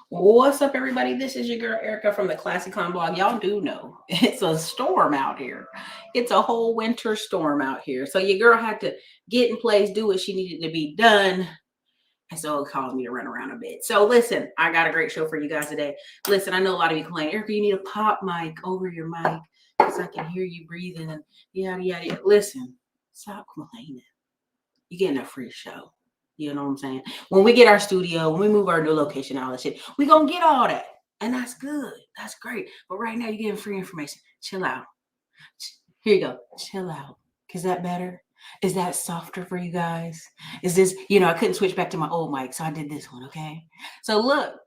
What's up, everybody? This is your girl Erica from the Classic Clown blog. Y'all do know it's a storm out here. It's a whole winter storm out here. So your girl had to get in place, do what she needed to be done. And so it caused me to run around a bit. So listen, I got a great show for you guys today. Listen, I know a lot of you complain, Erica, you need a pop mic over your mic because I can hear you breathing and yada, yada, yada. Listen, stop complaining. You're getting a free show. You know what I'm saying? When we get our studio, when we move our new location, all that shit, we gonna get all that. And that's good. That's great. But right now you're getting free information. Chill out. Here you go. Chill out. Is that better? Is that softer for you guys? Is this, I couldn't switch back to my old mic, so I did this one, okay? So look,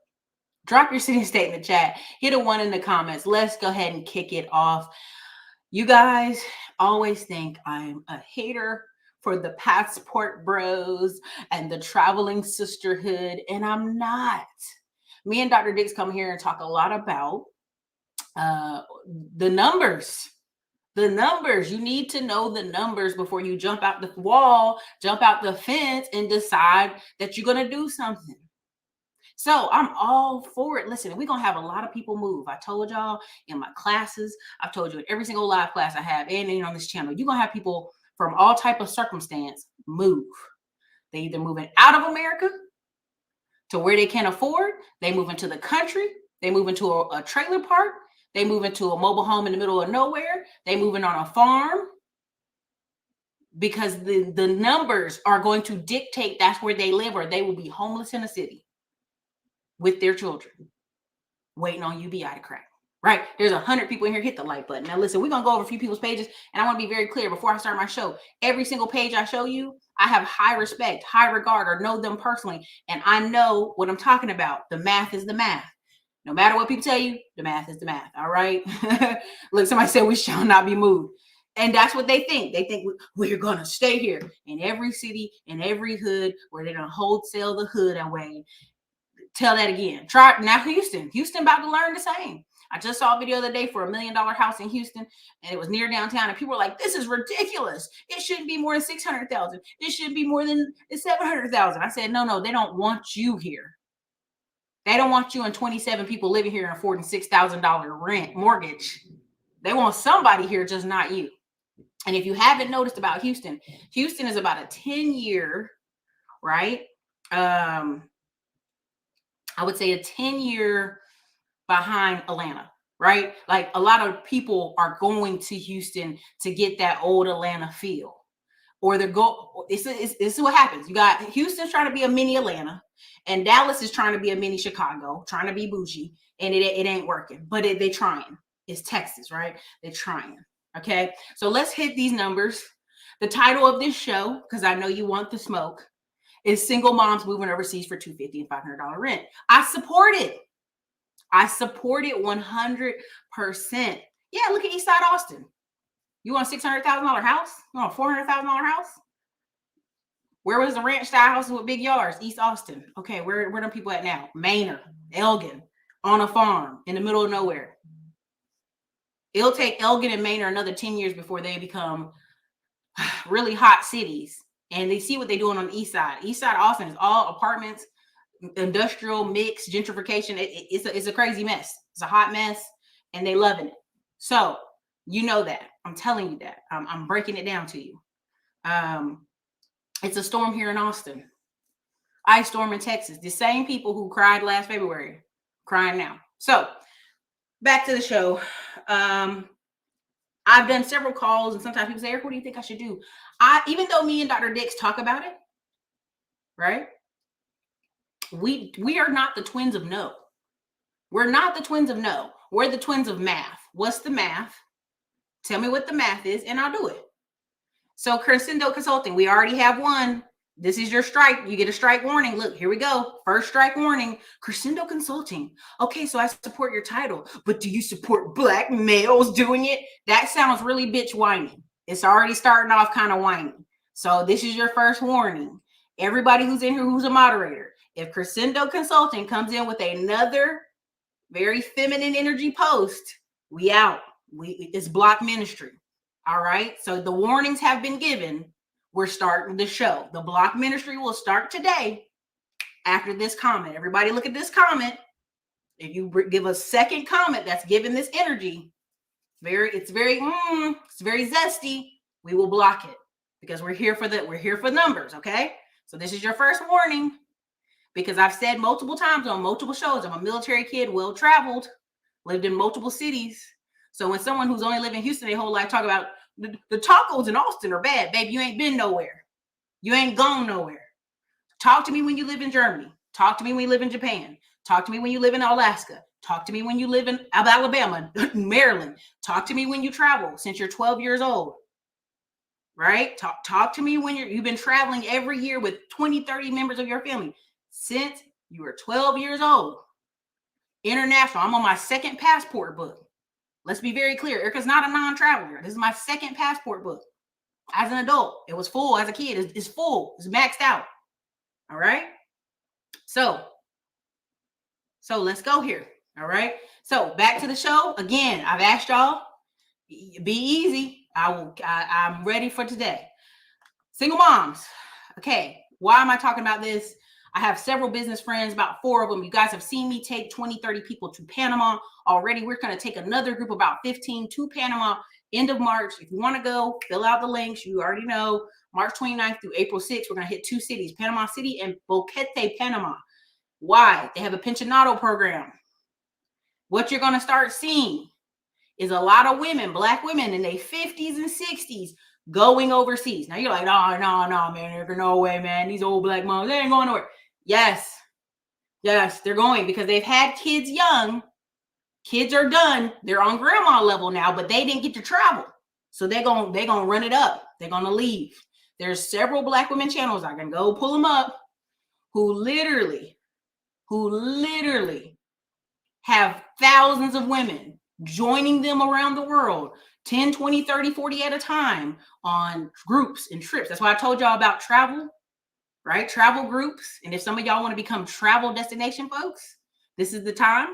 drop your city and state in the chat. Hit a 1 in the comments. Let's go ahead and kick it off. You guys always think I'm a hater for the passport bros and the traveling sisterhood, and I'm not. Me and Dr. Dix come here and talk a lot about the numbers. The numbers. You need to know the numbers before you jump out the wall, jump out the fence, and decide that you're going to do something. So I'm all for it. Listen, we're going to have a lot of people move. I told y'all in my classes, I've told you in every single live class I have and on this channel, you're going to have people from all type of circumstance move. They either moving out of America to where they can't afford. They move into the country. They move into a trailer park. They move into a mobile home in the middle of nowhere. They moving on a farm because the numbers are going to dictate that's where they live, or they will be homeless in a city with their children waiting on UBI to crack. Right? There's 100 people in here. Hit the like button. Now, listen, we're going to go over a few people's pages, and I want to be very clear before I start my show. Every single page I show you, I have high respect, high regard, or know them personally, and I know what I'm talking about. The math is the math. No matter what people tell you, the math is the math. All right? Look, somebody said we shall not be moved. And that's what they think. They think we're going to stay here in every city, in every hood, where they're going to wholesale the hood away. Tell that again. Try now. Houston about to learn the same. I just saw a video the other day for $1 million house in Houston, and it was near downtown, and people were like, this is ridiculous. It shouldn't be more than 600,000. It should be more than 700,000. I said, no, they don't want you here. They don't want you and 27 people living here and affording $6,000 rent mortgage. They want somebody here, just not you. And if you haven't noticed about Houston is about a 10-year, right? I would say a 10-year behind Atlanta, right? Like a lot of people are going to Houston to get that old Atlanta feel. Or this is what happens. You got Houston's trying to be a mini Atlanta, and Dallas is trying to be a mini Chicago, trying to be bougie, and it ain't working. But they trying. It's Texas, right? They're trying. Okay, so let's hit these numbers. The title of this show, because I know you want the smoke, is Single Moms Moving Overseas for $250 and $500 Rent. I support it. 100%. Yeah, look at Eastside Austin. You want a $600,000 house? You want a $400,000 house? Where was the ranch style houses with big yards? East Austin. Okay, where them people at now? Manor, Elgin, on a farm in the middle of nowhere. It'll take Elgin and Manor another 10 years before they become really hot cities. And they see what they're doing on the east side. East side Austin is all apartments, industrial mix, gentrification. It's a crazy mess. It's a hot mess, and they loving it. So you know that. I'm telling you that. I'm breaking it down to you. It's a storm here in Austin. Ice storm in Texas. The same people who cried last February crying now. So back to the show. I've done several calls, and sometimes people say, Eric, what do you think I should do? Even though me and Dr. Dix talk about it, right? We are not the twins of no. We're not the twins of no. We're the twins of math. What's the math? Tell me what the math is, and I'll do it. So Crescendo Consulting, we already have one. This is your strike. You get a strike warning. Look, here we go. First strike warning. Crescendo Consulting. Okay, so I support your title, but do you support black males doing it? That sounds really bitch whiny. It's already starting off kind of whiny. So this is your first warning. Everybody who's in here who's a moderator, if Crescendo Consulting comes in with another very feminine energy post, we out. It's block ministry. All right. So the warnings have been given. We're starting the show. The block ministry will start today after this comment. Everybody look at this comment. If you give a second comment that's giving this energy, it's very zesty, we will block it, because we're here for numbers, okay? So this is your first warning, because I've said multiple times on multiple shows, I'm a military kid, well-traveled, lived in multiple cities. So when someone who's only lived in Houston their whole life talk about the tacos in Austin are bad, baby, you ain't been nowhere. You ain't gone nowhere. Talk to me when you live in Germany. Talk to me when you live in Japan. Talk to me when you live in Alaska. Talk to me when you live in Alabama, Maryland. Talk to me when you travel since you're 12 years old, right? Talk to me when you've been traveling every year with 20, 30 members of your family since you were 12 years old. International. I'm on my second passport book. Let's be very clear. Ericka's not a non-traveler. This is my second passport book. As an adult, it was full. As a kid, it's full. It's maxed out. All right. So let's go here. All right. So back to the show. Again, I've asked y'all, be easy. I'm ready for today. Single moms. Okay. Why am I talking about this? I have several business friends, about 4 of them. You guys have seen me take 20, 30 people to Panama already. We're going to take another group, about 15, to Panama end of March. If you want to go, fill out the links. You already know, March 29th through April 6th, we're going to hit 2 cities, Panama City and Boquete, Panama. Why? They have a pensionado program. What you're going to start seeing is a lot of women, Black women in their 50s and 60s, going overseas. Now you're like, no, man, there's no way, man. These old Black moms, they ain't going nowhere. Yes, they're going, because they've had kids young. Kids are done. They're on grandma level now, but they didn't get to travel. So they're gonna run it up. They're gonna leave. There's several Black women channels, I can go pull them up, who literally have thousands of women joining them around the world, 10, 20, 30, 40 at a time, on groups and trips. That's why I told y'all about travel, right? Travel groups. And if some of y'all want to become travel destination folks, this is the time.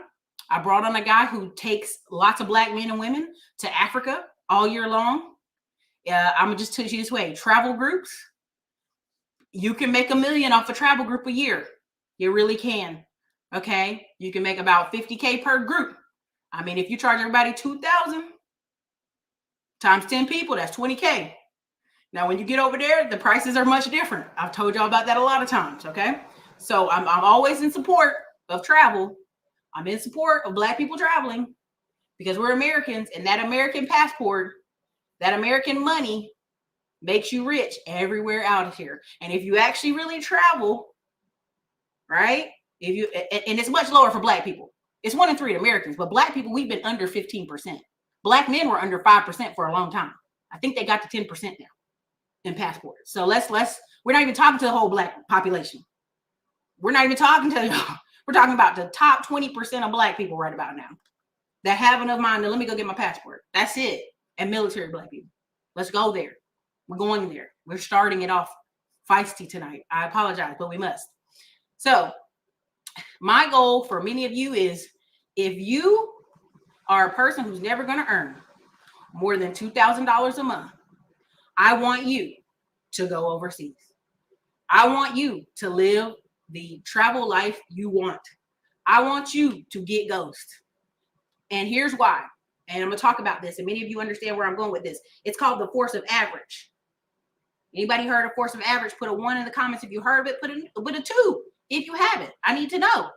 I brought on a guy who takes lots of Black men and women to Africa all year long. I'm gonna just tell you this way: travel groups, you can make $1 million off a travel group a year. You really can. Okay, you can make about $50K per group. I mean, if you charge everybody $2,000 times 10 people, that's $20K. Now, when you get over there, the prices are much different. I've told y'all about that a lot of times. Okay, so I'm always in support of travel. I'm in support of Black people traveling, because we're Americans, and that American passport, that American money makes you rich everywhere out of here. And if you actually really travel, right? And it's much lower for Black people. It's 1 in 3 Americans, but Black people, we've been under 15%. Black men were under 5% for a long time. I think they got to 10% now in passports. So we're not even talking to the whole Black population. We're not even talking to y'all. We're talking about the top 20% of Black people right about now that have enough mind to let me go get my passport. That's it. And military Black people. Let's go there. We're going there. We're starting it off feisty tonight. I apologize, but we must. So my goal for many of you is, if you are a person who's never going to earn more than $2,000 a month, I want you to go overseas. I want you to live the travel life you want. I want you to get ghost. And here's why. And I'm going to talk about this, and many of you understand where I'm going with this. It's called the force of average. Anybody heard of force of average? Put a 1 in the comments if you heard of it. Put a 2 if you haven't. I need to know.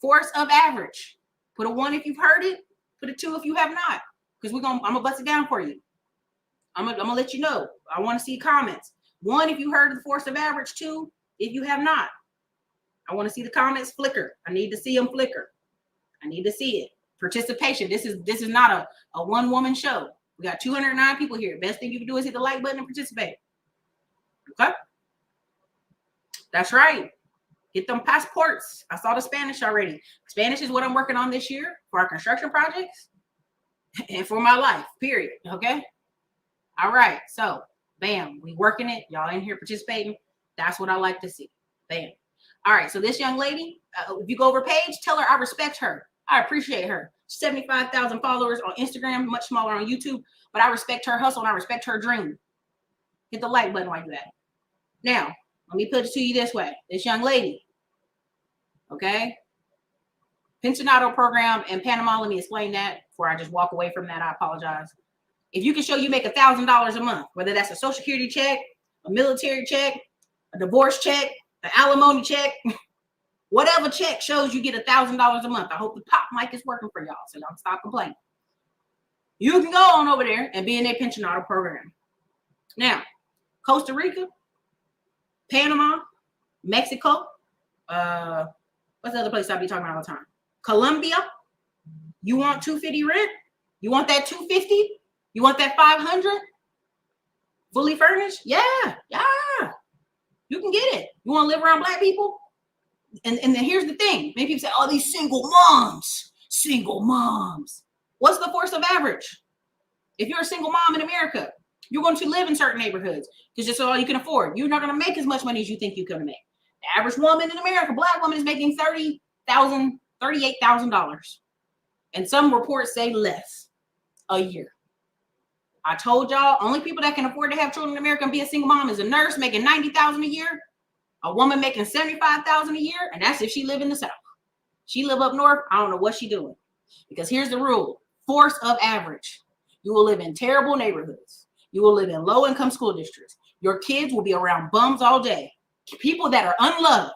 Force of average. Put a 1 if you've heard it. Put a 2 if you have not. Because I'm gonna bust it down for you. I'm gonna let you know. I want to see comments. 1 if you heard of the force of average. 2 if you have not. I want to see the comments flicker. I need to see them flicker. I need to see it. Participation. This is not a one-woman show. We got 209 people here. Best thing you can do is hit the like button and participate. Okay? That's right. Get them passports. I saw the Spanish already. Spanish is what I'm working on this year for our construction projects and for my life, period. Okay? All right. So, bam. We working it. Y'all in here participating. That's what I like to see. Bam. All right. So this young lady, if you go over page, tell her I respect her. I appreciate her. 75,000 followers on Instagram, much smaller on YouTube, but I respect her hustle and I respect her dream. Hit the like button while you're at it. Now, let me put it to you this way. This young lady, okay? pensionado program in Panama. Let me explain that before I just walk away from that. I apologize. If you can show you make $1,000 a month, whether that's a Social Security check, a military check, a divorce check, an alimony check, whatever check shows you get $1,000 a month. I hope the pop mic is working for y'all, so y'all stop complaining. You can go on over there and be in their pensionado program. Now, Costa Rica, Panama, Mexico, what's the other place I be talking about all the time? Colombia. You want $250 rent? You want that $250? You want that $500? Fully furnished? Yeah. You can get it. You want to live around black people? And then here's the thing. Many people say, oh, these single moms. What's the force of average? If you're a single mom in America, you're going to live in certain neighborhoods because it's all you can afford. You're not going to make as much money as you think you're going to make. The average woman in America, black woman, is making $38,000, and some reports say less a year. I told y'all, only people that can afford to have children in America and be a single mom is a nurse making $90,000 a year, a woman making $75,000 a year, and that's if she live in the South. She live up north, I don't know what she doing. Because here's the rule: force of average. You will live in terrible neighborhoods. You will live in low-income school districts. Your kids will be around bums all day. People that are unloved,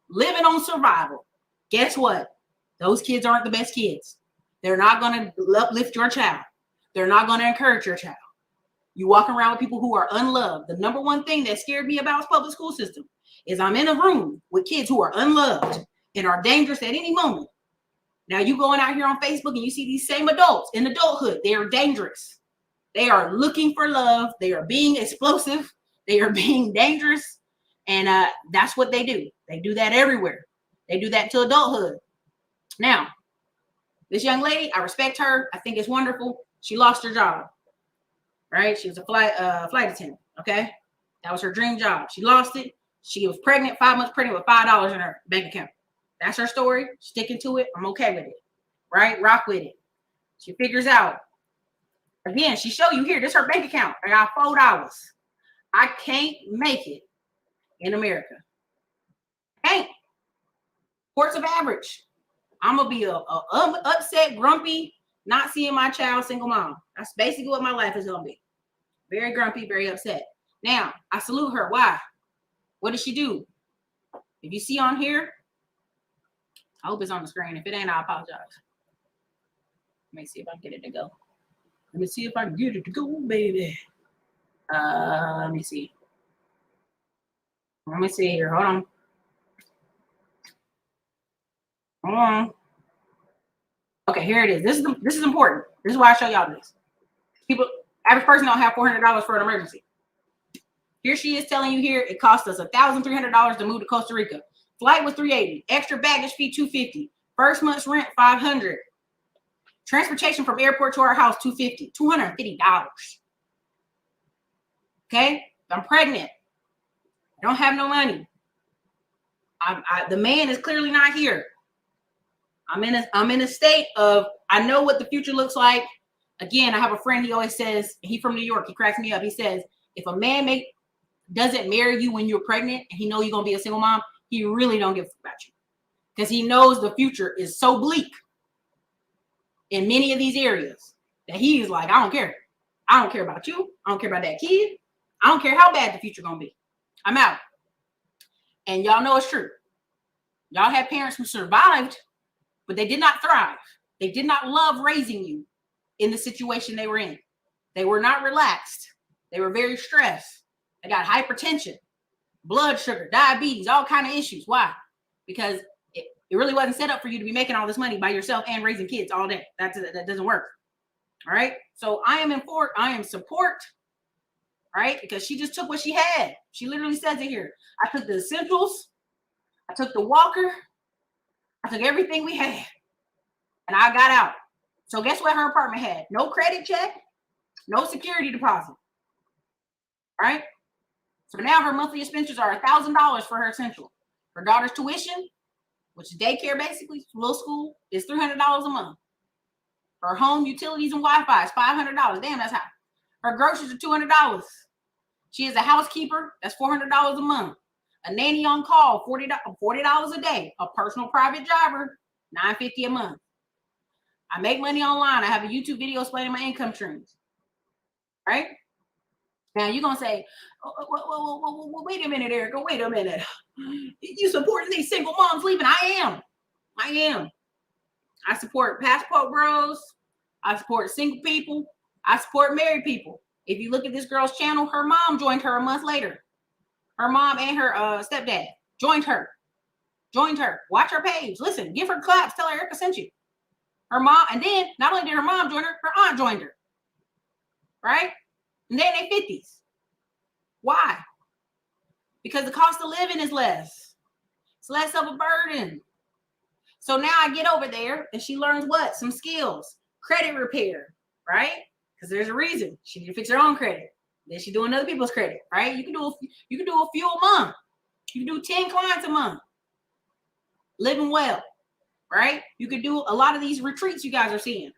living on survival. Guess what? Those kids aren't the best kids. They're not going to uplift your child. They're not going to encourage your child. You walk around with people who are unloved. The number one thing that scared me about the public school system is I'm in a room with kids who are unloved and are dangerous at any moment. Now you going out here on Facebook and you see these same adults in adulthood. They are dangerous. They are looking for love. They are being explosive. They are being dangerous. And that's what they do. They do that everywhere. They do that to adulthood. Now, this young lady, I respect her. I think it's wonderful. She lost her job, right? She was a flight attendant, okay? That was her dream job. She lost it. She was pregnant, 5 months pregnant with $5 in her bank account. That's her story. Sticking to it. I'm okay with it, right? Rock with it. She figures out. Again, she show you here. This is her bank account. I got $4. I can't make it in America. Can't. Force of average. I'm going to be a upset, grumpy, not seeing my child, single mom. That's basically what my life is going to be. Very grumpy, very upset. Now, I salute her. Why? What did she do? If you see on here, I hope it's on the screen. If it ain't, I apologize. Let me see if I can get it to go. Let me see if I can get it to go, baby. Let me see. Let me see here. Hold on. Hold on. Okay, here it is. This is important. This is why I show y'all this. Average person don't have $400 for an emergency. Here she is telling you here it cost us $1,300 to move to Costa Rica. Flight was $380. Extra baggage fee $250. First month's rent $500. Transportation from airport to our house $250. $250. Okay, I'm pregnant. I don't have no money. The man is clearly not here. I'm in a state of, I know what the future looks like. Again, I have a friend, he always says, he from New York, he cracks me up. He says, if a man doesn't marry you when you're pregnant and he know you're going to be a single mom, he really don't give a fuck about you. Because he knows the future is so bleak in many of these areas that he's like, I don't care. I don't care about you. I don't care about that kid. I don't care how bad the future going to be. I'm out. And y'all know it's true. Y'all had parents who survived, but they did not thrive. They did not love raising you in the situation they were in. They were not relaxed. They were very stressed. They got hypertension, blood sugar, diabetes, all kind of issues. Why? Because it really wasn't set up for you to be making all this money by yourself and raising kids all day. That doesn't work. All right. So I am support. Right? Because she just took what she had. She literally says it here. I took the essentials. I took the walker. I took everything we had. And I got out. So guess what her apartment had? No credit check. No security deposit. Right? So now her monthly expenses are $1,000 for her essential. Her daughter's tuition, which is daycare basically, little school, is $300 a month. Her home utilities and Wi-Fi is $500. Damn, that's high. Her groceries are $200. She is a housekeeper. That's $400 a month. A nanny on call, $40 a day. A personal private driver, $9.50 a month. I make money online. I have a YouTube video explaining my income streams. Right? Now you're gonna say, oh, wait a minute, Ericka, wait a minute. You supporting these single moms leaving? I am. I support passport bros. I support single people. I support married people. If you look at this girl's channel, her mom joined her a month later. Her mom and her stepdad joined her. Watch her page. Listen, give her claps. Tell her Ericka sent you. Her mom, and then not only did her mom join her aunt joined her. Right? And they're in their 50s. Why? Because the cost of living is less. It's less of a burden. So now I get over there and she learns what? Some skills. Credit repair, right? Because there's a reason. She need to fix her own credit. Then she's doing other people's credit, right? You can do a few a month. You can do 10 clients a month. Living well, right? You could do a lot of these retreats you guys are seeing.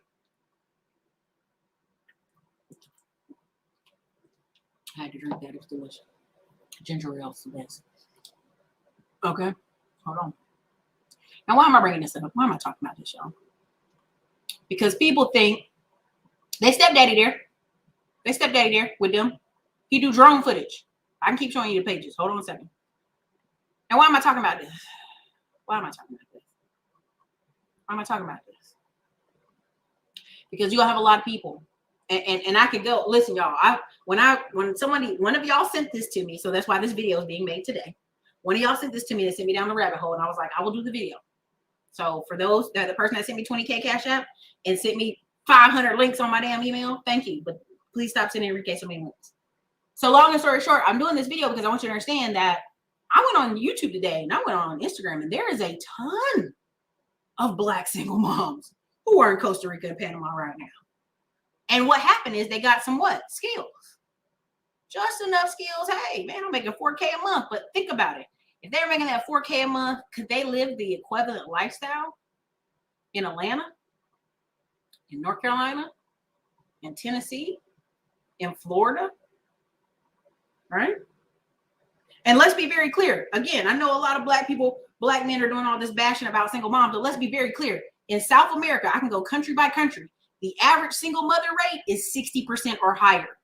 I had to drink that. It was delicious. Ginger ale is the best. Okay, hold on. Now, why am I bringing this up? Why am I talking about this, y'all? Because people think they stepdaddy there with them. He do drone footage. I can keep showing you the pages. Hold on a second. Now, why am I talking about this? Because you'll have a lot of people. And I could go, listen, y'all, when one of y'all sent this to me, so that's why this video is being made today. One of y'all sent this to me, they sent me down the rabbit hole, and I was like, I will do the video. So for those, the person that sent me 20K Cash App and sent me 500 links on my damn email, thank you. But please stop sending Ericka so many links. So long and story short, I'm doing this video because I want you to understand that I went on YouTube today and I went on Instagram, and there is a ton of Black single moms who are in Costa Rica and Panama right now. And what happened is they got some what? Skills. Just enough skills. Hey, man, I'm making $4K a month. But think about it. If they're making that $4K a month, could they live the equivalent lifestyle in Atlanta, in North Carolina, in Tennessee, in Florida? Right? And let's be very clear. Again, I know a lot of Black men are doing all this bashing about single moms, but let's be very clear. In South America, I can go country by country. The average single mother rate is 60% or higher.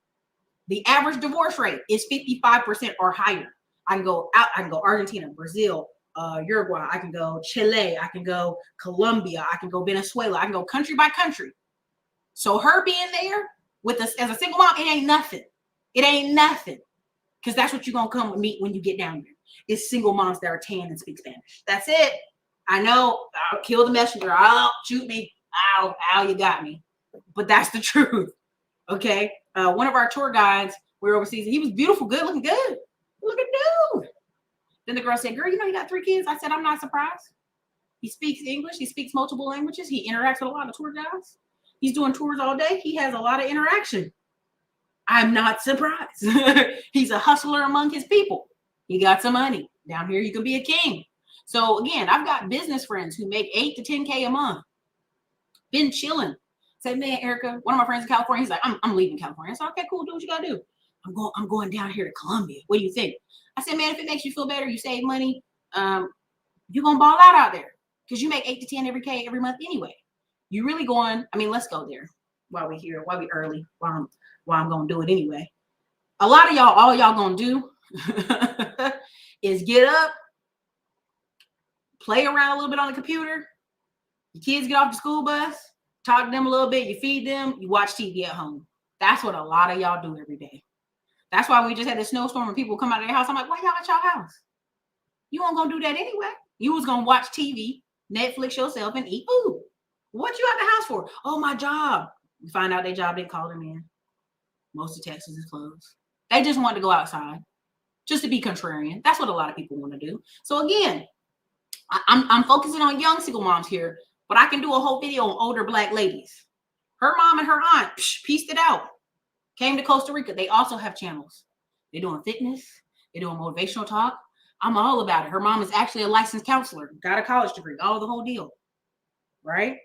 The average divorce rate is 55% or higher. I can go Argentina, Brazil, Uruguay. I can go Chile. I can go Colombia. I can go Venezuela. I can go country by country. So her being there with us as a single mom, it ain't nothing. Because that's what you're going to come and meet when you get down there. It's single moms that are tan and speak Spanish. That's it. I know. I'll kill the messenger. I'll shoot me. Ow, you got me. But that's the truth. Okay. One of our tour guides, we were overseas. He was beautiful, good, looking good. Look at dude. Then the girl said, girl, you got 3 kids? I said, I'm not surprised. He speaks English. He speaks multiple languages. He interacts with a lot of tour guides. He's doing tours all day. He has a lot of interaction. I'm not surprised. He's a hustler among his people. He got some money. Down here, you can be a king. So again, I've got business friends who make 8 to 10K a month. Been chilling. Said, man, Ericka, one of my friends in California, he's like, I'm leaving California. I said, okay, cool, do what you gotta do. I'm going down here to Colombia. What do you think? I said, man, if it makes you feel better, you save money, you're gonna ball out there. Because you make 8 to 10 every month anyway. You really going, let's go there while we're here, while we're early, while I'm gonna do it anyway. A lot of y'all, all y'all gonna do is get up, play around a little bit on the computer. Your kids get off the school bus, talk to them a little bit, you feed them, you watch TV at home. That's what a lot of y'all do every day. That's why we just had this snowstorm and people come out of their house. I'm like, why y'all at y'all house? You weren't gonna do that anyway. You was gonna watch TV, Netflix yourself, and eat food. What you at the house for? Oh, my job. You find out their job didn't call them in. Most of Texas is closed. They just want to go outside just to be contrarian. That's what a lot of people want to do. So again, I'm focusing on young single moms here, but I can do a whole video on older Black ladies. Her mom and her aunt pieced it out. Came to Costa Rica. They also have channels. They're doing fitness. They're doing motivational talk. I'm all about it. Her mom is actually a licensed counselor, got a college degree, all the whole deal. Right?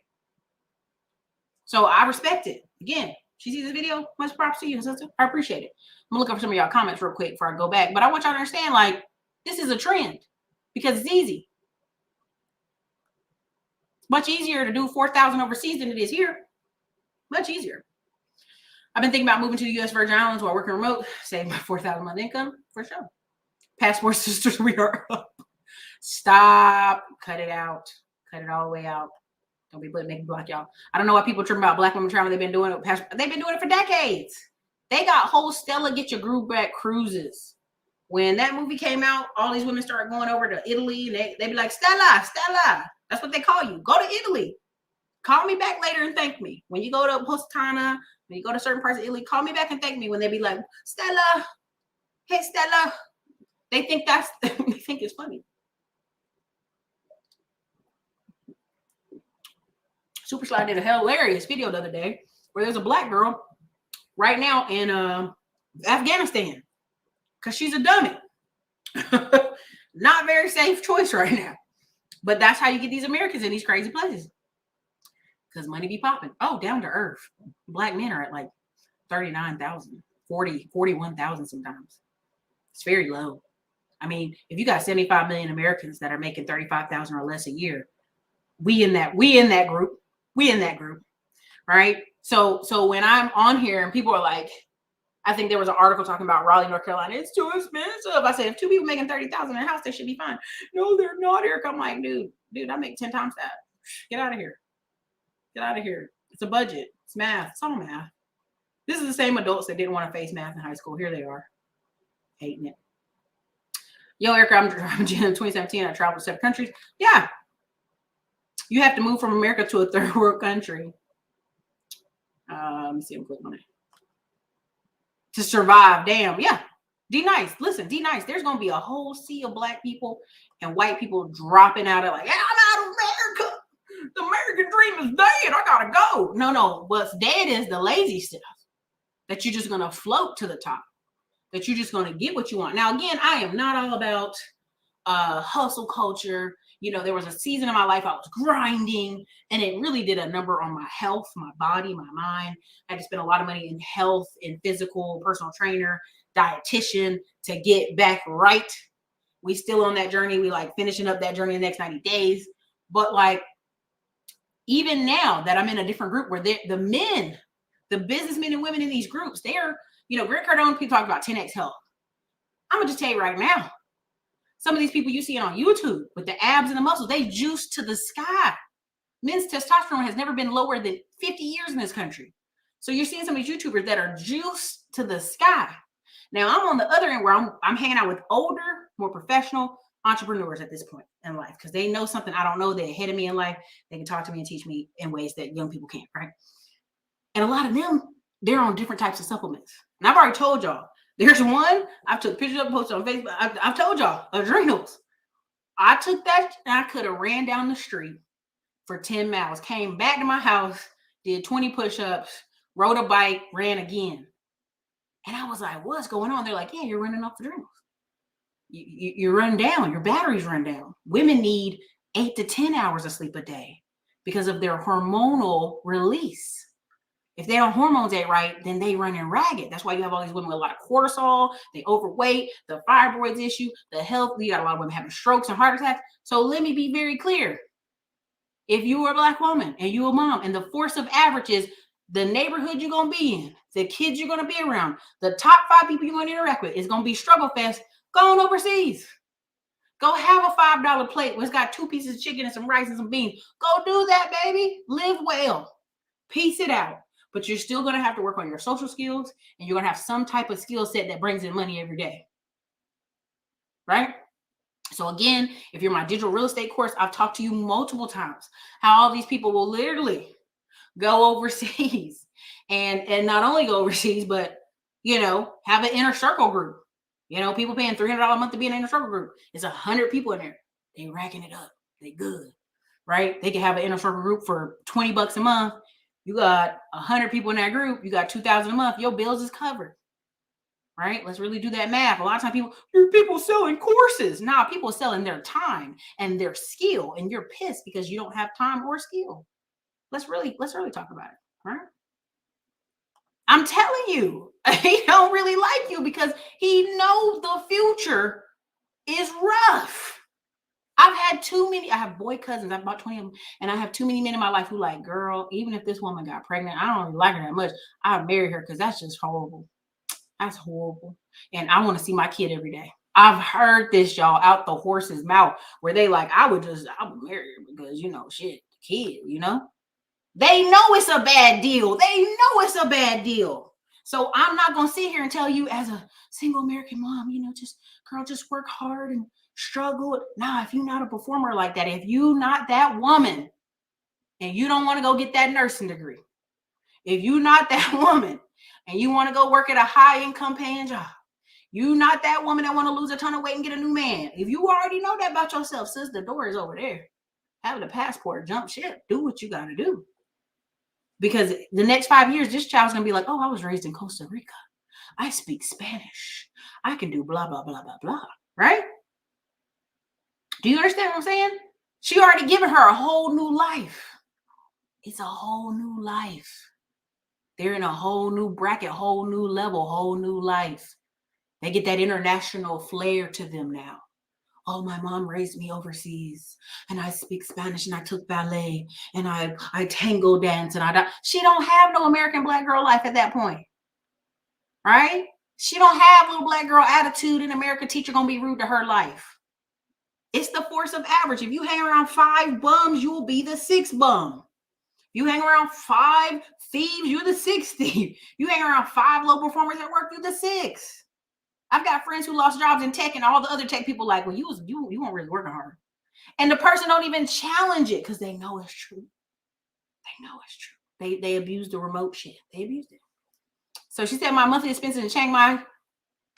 So I respect it. Again, she sees this video, much props to you, sister. I appreciate it. I'm looking for some of y'all comments real quick before I go back. But I want y'all to understand, like, this is a trend because it's easy. Much easier to do 4,000 overseas than it is here. Much easier. I've been thinking about moving to the U.S. Virgin Islands while working remote, save my 4,000 a month income for sure. Passport sisters, we are up. Stop. Cut it out. Cut it all the way out. Don't be making block y'all. I don't know why people tripping about black women traveling. They've been doing it. They've been doing it for decades. They got whole Stella Get Your Groove Back cruises. When that movie came out, all these women started going over to Italy, and they be like, Stella. That's what they call you. Go to Italy. Call me back later and thank me. When you go to Postana, when you go to certain parts of Italy, call me back and thank me. When they be like, Stella, hey Stella. They think they think it's funny. Super Slide did a hilarious video the other day where there's a black girl right now in Afghanistan because she's a dummy. Not very safe choice right now. But that's how you get these Americans in these crazy places. Because money be popping. Oh, down to earth. Black men are at like 39,000, 41,000 sometimes. It's very low. I mean, if you got 75 million Americans that are making 35,000 or less a year, we in that group. Right? So when I'm on here and people are like, I think there was an article talking about Raleigh, North Carolina. It's too expensive. I said, if two people making 30,000 in a house, they should be fine. No, they're not, Ericka. I'm like, dude, I make 10 times that. Get out of here. Get out of here. It's a budget. It's math. It's all math. This is the same adults that didn't want to face math in high school. Here they are. Hating it. Yo, Ericka, I'm driving in 2017. I traveled to 7 countries. Yeah. You have to move from America to a third world country. Let me see. I'm clicking on it. To survive. Damn. Yeah. D-Nice. Listen, D-Nice. There's going to be a whole sea of black people and white people dropping out of like, hey, I'm out of America. The American dream is dead. I got to go. No. What's dead is the lazy stuff that you're just going to float to the top, that you're just going to get what you want. Now, again, I am not all about hustle culture. You know, there was a season of my life I was grinding, and it really did a number on my health, my body, my mind. I had to spend a lot of money in health, in physical, personal trainer, dietitian to get back right. We still on that journey. We like finishing up that journey in the next 90 days. But like, even now that I'm in a different group where the men, the businessmen and women in these groups, they're, you know, Grant Cardone, people talk about 10X health. I'm going to just tell you right now, some of these people you see on YouTube with the abs and the muscles, they juice to the sky. Men's testosterone has never been lower than 50 years in this country. So you're seeing some of these YouTubers that are juiced to the sky. Now I'm on the other end where I'm hanging out with older, more professional entrepreneurs at this point in life because they know something I don't know. They're ahead of me in life. They can talk to me and teach me in ways that young people can't, right? And a lot of them, they're on different types of supplements. And I've already told y'all, there's one, I've took pictures of, posted on Facebook. I've told y'all, adrenals. I took that and I could have ran down the street for 10 miles, came back to my house, did 20 push-ups, rode a bike, ran again. And I was like, what's going on? They're like, yeah, you're running off adrenals. You're running down. Your batteries run down. Women need 8 to 10 hours of sleep a day because of their hormonal release. If their hormones ain't right, then they running ragged. That's why you have all these women with a lot of cortisol, they overweight, the fibroids issue, the health. You got a lot of women having strokes and heart attacks. So let me be very clear. If you are a black woman and you a mom and the force of average is the neighborhood you're going to be in, the kids you're going to be around, the top 5 people you're going to interact with is going to be struggle fest, go on overseas. Go have a $5 plate where it's got 2 pieces of chicken and some rice and some beans. Go do that, baby. Live well. Piece it out. But you're still going to have to work on your social skills and you're going to have some type of skill set that brings in money every day. Right? So again, if you're my digital real estate course, I've talked to you multiple times how all these people will literally go overseas and not only go overseas, but, you know, have an inner circle group. You know, people paying $300 a month to be in an inner circle group. It's 100 people in there. They racking it up. They good, right? They can have an inner circle group for $20 a month. You got 100 people in that group. You got $2,000 a month. Your bills is covered, right? Let's really do that math. A lot of times people selling courses. Nah, people selling their time and their skill, and you're pissed because you don't have time or skill. Let's really talk about it, right? I'm telling you, he don't really like you because he knows the future is rough. I've had too many. I have boy cousins. I have about 20 of them. And I have too many men in my life who like, girl, even if this woman got pregnant, I don't really like her that much. I'd marry her because that's just horrible. That's horrible. And I want to see my kid every day. I've heard this, y'all, out the horse's mouth where they like, I would marry her because, shit, kid, They know it's a bad deal. They know it's a bad deal. So I'm not going to sit here and tell you as a single American mom, just work hard and struggle. Nah, if you're not a performer like that, if you're not that woman and you don't want to go get that nursing degree, if you're not that woman and you want to go work at a high income paying job, you're not that woman that want to lose a ton of weight and get a new man. If you already know that about yourself, sis, the door is over there. Have the passport, jump ship, do what you got to do. Because the next 5 years, this child's going to be like, oh, I was raised in Costa Rica. I speak Spanish. I can do blah, blah, blah, blah, blah. Right? Do you understand what I'm saying? She already given her a whole new life. It's a whole new life. They're in a whole new bracket, whole new level, whole new life. They get that international flair to them now. Oh, my mom raised me overseas and I speak Spanish and I took ballet and I tango dance and she don't have no American black girl life at that point. Right? She don't have little black girl attitude and American teacher going to be rude to her life. It's the force of average. If you hang around 5 bums, you will be the 6th bum. You hang around 5 thieves, you're the 6th thief. You hang around 5 low performers at work, you're the 6th. I've got friends who lost jobs in tech and all the other tech people like, well, you weren't really working hard. And the person don't even challenge it because they know it's true. They know it's true. They abuse the remote shit. They abused it. So she said my monthly expenses in Chiang Mai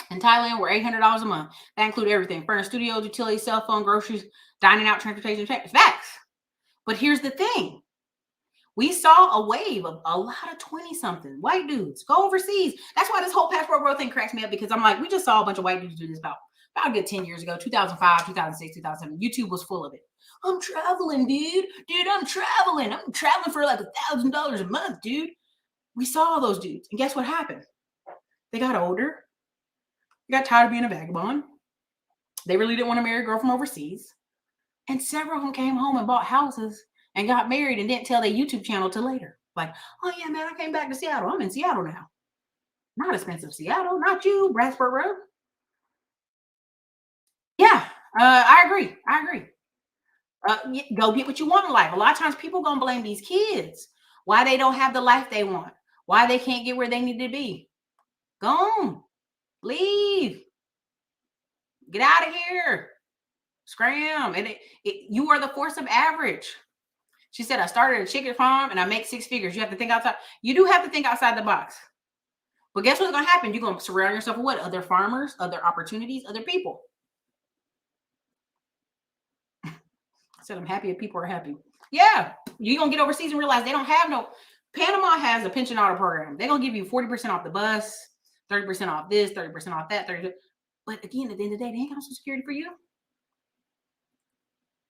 and Thailand were $800 a month. That included everything: furnished studios, utilities, cell phone, groceries, dining out, transportation, facts. But here's the thing. We saw a wave of a lot of 20-something white dudes go overseas. That's why this whole passport world thing cracks me up, because I'm like, we just saw a bunch of white dudes do this about a good 10 years ago, 2005, 2006, 2007. YouTube was full of it. I'm traveling, dude. I'm traveling. I'm traveling for like $1,000 a month, dude. We saw all those dudes. And guess what happened? They got older. They got tired of being a vagabond. They really didn't want to marry a girl from overseas. And several of them came home and bought houses and got married and didn't tell their YouTube channel till later. Like, oh yeah, man, I came back to Seattle. I'm in Seattle now. Not expensive Seattle, not you, Bradford Road. Yeah, I agree. Go get what you want in life. A lot of times people gonna blame these kids why they don't have the life they want, why they can't get where they need to be. Go on, leave, get out of here, scram. And you are the force of average. She said, I started a chicken farm and I make 6 figures. You have to think outside. You do have to think outside the box. But guess what's going to happen? You're going to surround yourself with what? Other farmers, other opportunities, other people. I said, I'm happy if people are happy. Yeah. You're going to get overseas and realize they don't have no. Panama has a pension auto program. They're going to give you 40% off the bus, 30% off this, 30% off that. 30%. But again, at the end of the day, they ain't got no security for you.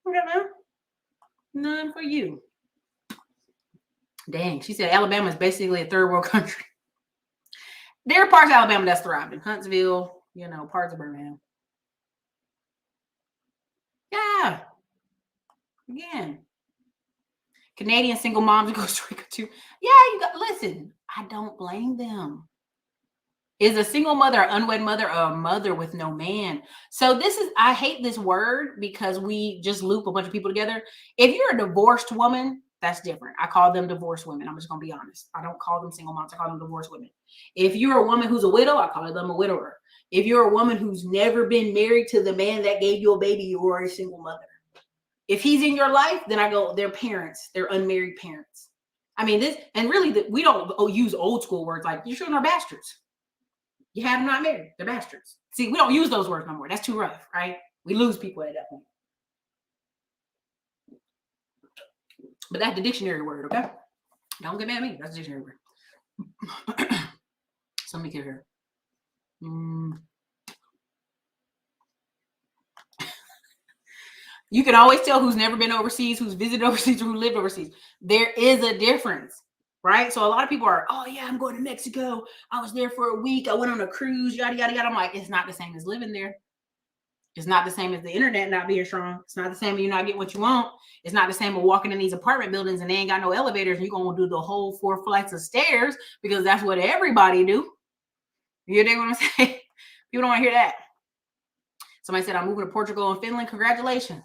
Okay, man. None for you. Dang, she said Alabama is basically a third world country. There are parts of Alabama that's thriving. Huntsville, parts of Birmingham. Yeah. Again. Canadian single moms in Costa Rica too. Yeah, listen, I don't blame them. Is a single mother, an unwed mother, or a mother with no man? So I hate this word because we just loop a bunch of people together. If you're a divorced woman, that's different. I call them divorced women. I'm just going to be honest. I don't call them single moms. I call them divorced women. If you're a woman who's a widow, I call them a widower. If you're a woman who's never been married to the man that gave you a baby, you are a single mother. If he's in your life, then I go, they're parents. They're unmarried parents. I mean, we don't use old school words like your children are bastards. You have them not married. They're bastards. See, we don't use those words no more. That's too rough, right? We lose people at that point. But that's the dictionary word, okay? Don't get mad at me. That's the dictionary word. So let me get here. You can always tell who's never been overseas, who's visited overseas, or who lived overseas. There is a difference, right? So a lot of people are, oh yeah, I'm going to Mexico. I was there for a week. I went on a cruise, yada, yada, yada. I'm like, it's not the same as living there. It's not the same as the internet not being strong. It's not the same as you not getting what you want. It's not the same as walking in these apartment buildings and they ain't got no elevators. And you're going to do the whole 4 flights of stairs because that's what everybody do. You know what I'm saying? People don't want to hear that. Somebody said, I'm moving to Portugal and Finland. Congratulations.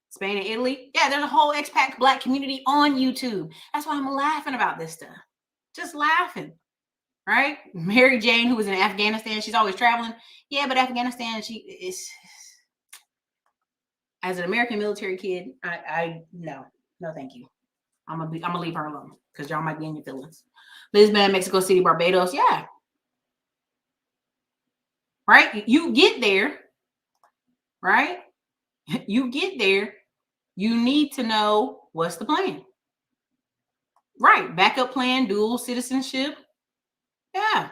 Spain and Italy. Yeah, there's a whole expat Black community on YouTube. That's why I'm laughing about this stuff. Just laughing. Right? Mary Jane, who was in Afghanistan, she's always traveling. Yeah, but Afghanistan, she is, as an American military kid, no, thank you. I'm gonna leave her alone because y'all might be in your feelings. Lisbon, Mexico City, Barbados. Yeah. Right? You get there, right? You get there, you need to know what's the plan. Right. Backup plan, dual citizenship. Yeah.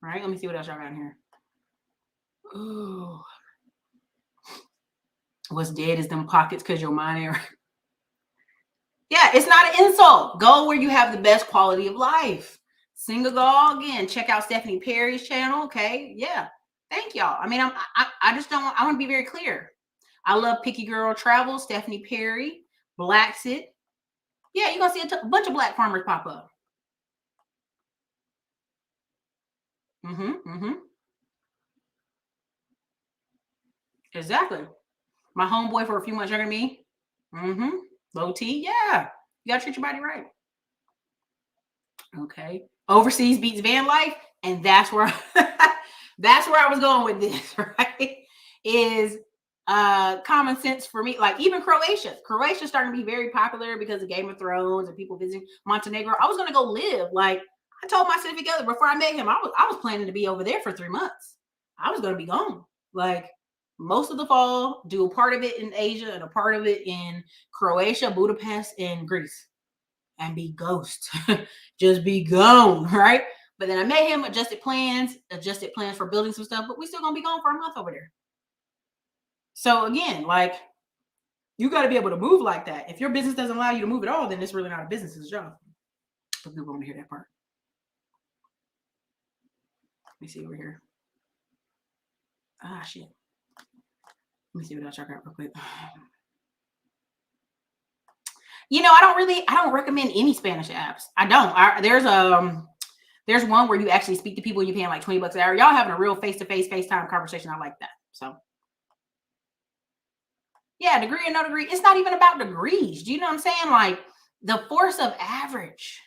All right. Let me see what else y'all got in here. Ooh. What's dead is them pockets because your mind ain't right. Yeah, it's not an insult. Go where you have the best quality of life. Single again. Check out Stephanie Perry's channel. Okay. Yeah. Thank y'all. I mean, I just don't want, I want to be very clear. I love Picky Girl Travel, Stephanie Perry, Blacksit. Yeah, you're going to see a bunch of Black farmers pop up. Exactly. My homeboy for a few months younger than me. Low T. Yeah. You got to treat your body right. Okay. Overseas beats van life. And that's where that's where I was going with this, right? Is common sense for me. Like even Croatia's starting to be very popular because of Game of Thrones and people visiting Montenegro. I was going to go live. Like I told my significant other before I met him, I was planning to be over there for 3 months. I was going to be gone. Like most of the fall, do a part of it in Asia and a part of it in Croatia, Budapest, and Greece, and be ghost. Just be gone, right? But then I met him, adjusted plans for building some stuff, but we still gonna be gone for a month over there. So again, like you got to be able to move like that. If your business doesn't allow you to move at all, then it's really not a business, it's a job. But people want to hear that part. Let me see over here. Ah, shit. Let me see what else I got real quick. You know, I don't recommend any Spanish apps. I don't. There's one where you actually speak to people and you're paying like $20 an hour. Y'all having a real face-to-face, FaceTime conversation. I like that. So yeah, degree or no degree. It's not even about degrees. Do you know what I'm saying? Like the force of average.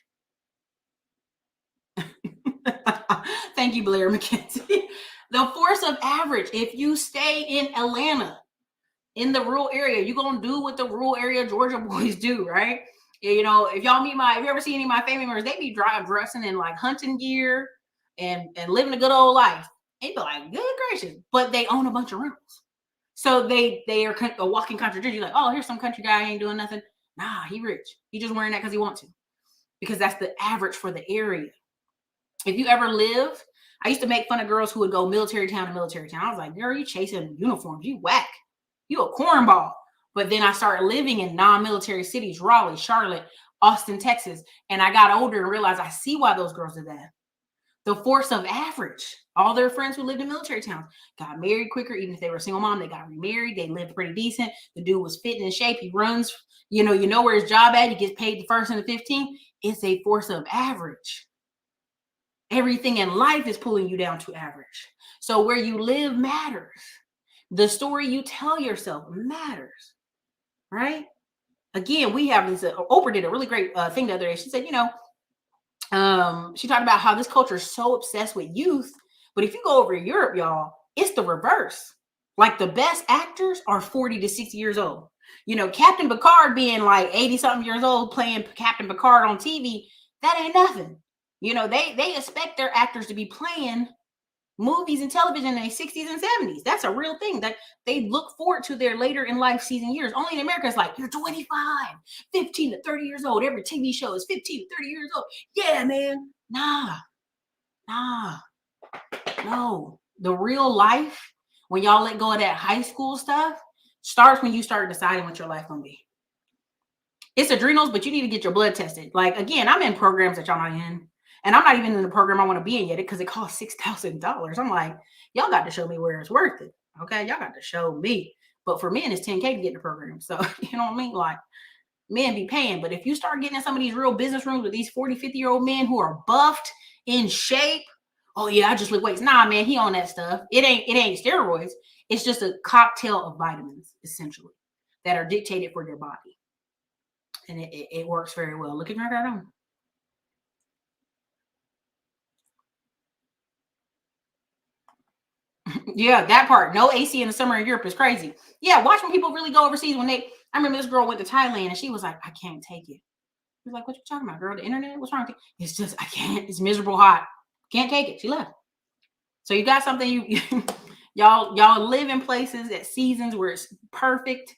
Thank you, Blair McKenzie. The force of average. If you stay in Atlanta, in the rural area, you're going to do what the rural area Georgia boys do, right? You know, if y'all if you ever see any of my family members, they be dressing in like hunting gear and living a good old life. And you be like, good gracious. But they own a bunch of rentals. So they are a walking contradiction. You're like, oh, here's some country guy, ain't doing nothing. Nah, he rich. He just wearing that because he wants to. Because that's the average for the area. If you ever live, I used to make fun of girls who would go military town to military town. I was like, girl, you chasing uniforms. You whack. You a cornball. But then I started living in non-military cities, Raleigh, Charlotte, Austin, Texas. And I got older and realized I see why those girls did that. The force of average. All their friends who lived in military towns got married quicker. Even if they were a single mom, they got remarried. They lived pretty decent. The dude was fit and in shape. He runs, you know where his job at. He gets paid the 1st and the 15th. It's a force of average. Everything in life is pulling you down to average. So where you live matters. The story you tell yourself matters, right? Again, we have this, Oprah did a really great thing the other day. She said, she talked about how this culture is so obsessed with youth. But if you go over to Europe, y'all, it's the reverse. Like the best actors are 40 to 60 years old. You know, Captain Picard being like 80 something years old playing Captain Picard on TV, that ain't nothing. You know, they expect their actors to be playing movies and television in their 60s and 70s. That's a real thing that they look forward to their later in life season years. Only in America, it's like, you're 25, 15 to 30 years old. Every TV show is 15 to 30 years old. Yeah, man. Nah. No. The real life, when y'all let go of that high school stuff, starts when you start deciding what your life gonna be. It's adrenals, but you need to get your blood tested. Like, again, I'm in programs that y'all not in. And I'm not even in the program I want to be in yet because it costs $6,000. I'm like, y'all got to show me where it's worth it. Okay, y'all got to show me. But for men, it's $10K to get in the program. So you know what I mean? Like, men be paying. But if you start getting in some of these real business rooms with these 40, 50-year-old men who are buffed, in shape, oh yeah, I just lift weights. Nah, man, he on that stuff. It ain't steroids. It's just a cocktail of vitamins, essentially, that are dictated for their body. And it works very well. Look at her at home. Yeah, that part. No AC in the summer in Europe is crazy. Yeah, watch when people really go overseas. I remember this girl went to Thailand and she was like, I can't take it. He was like, what you talking about, girl? The internet? What's wrong with you? It's just, I can't. It's miserable hot. Can't take it. She left. So you got something y'all live in places at seasons where it's perfect.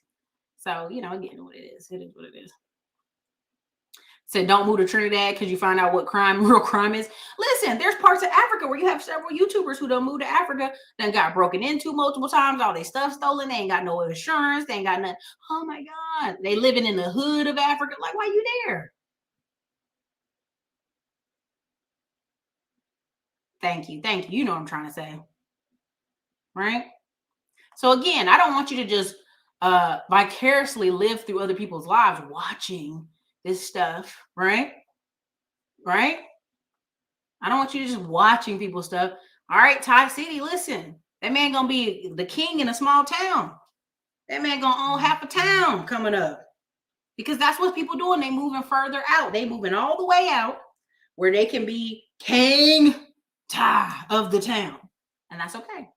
So, again, what it is. It is what it is. Said don't move to Trinidad because you find out what real crime is. Listen, there's parts of Africa where you have several YouTubers who don't move to Africa, then got broken into multiple times, all their stuff stolen, they ain't got no insurance, they ain't got nothing. Oh my God. They living in the hood of Africa. Like, why you there? Thank you. You know what I'm trying to say. Right? So again, I don't want you to just vicariously live through other people's lives watching this stuff, right? Right? I don't want you to just watching people's stuff. All right, Ty City, listen. That man gonna be the king in a small town. That man gonna own half a town coming up. Because that's what people doing. They moving further out. They moving all the way out where they can be king Ty of the town. And that's okay.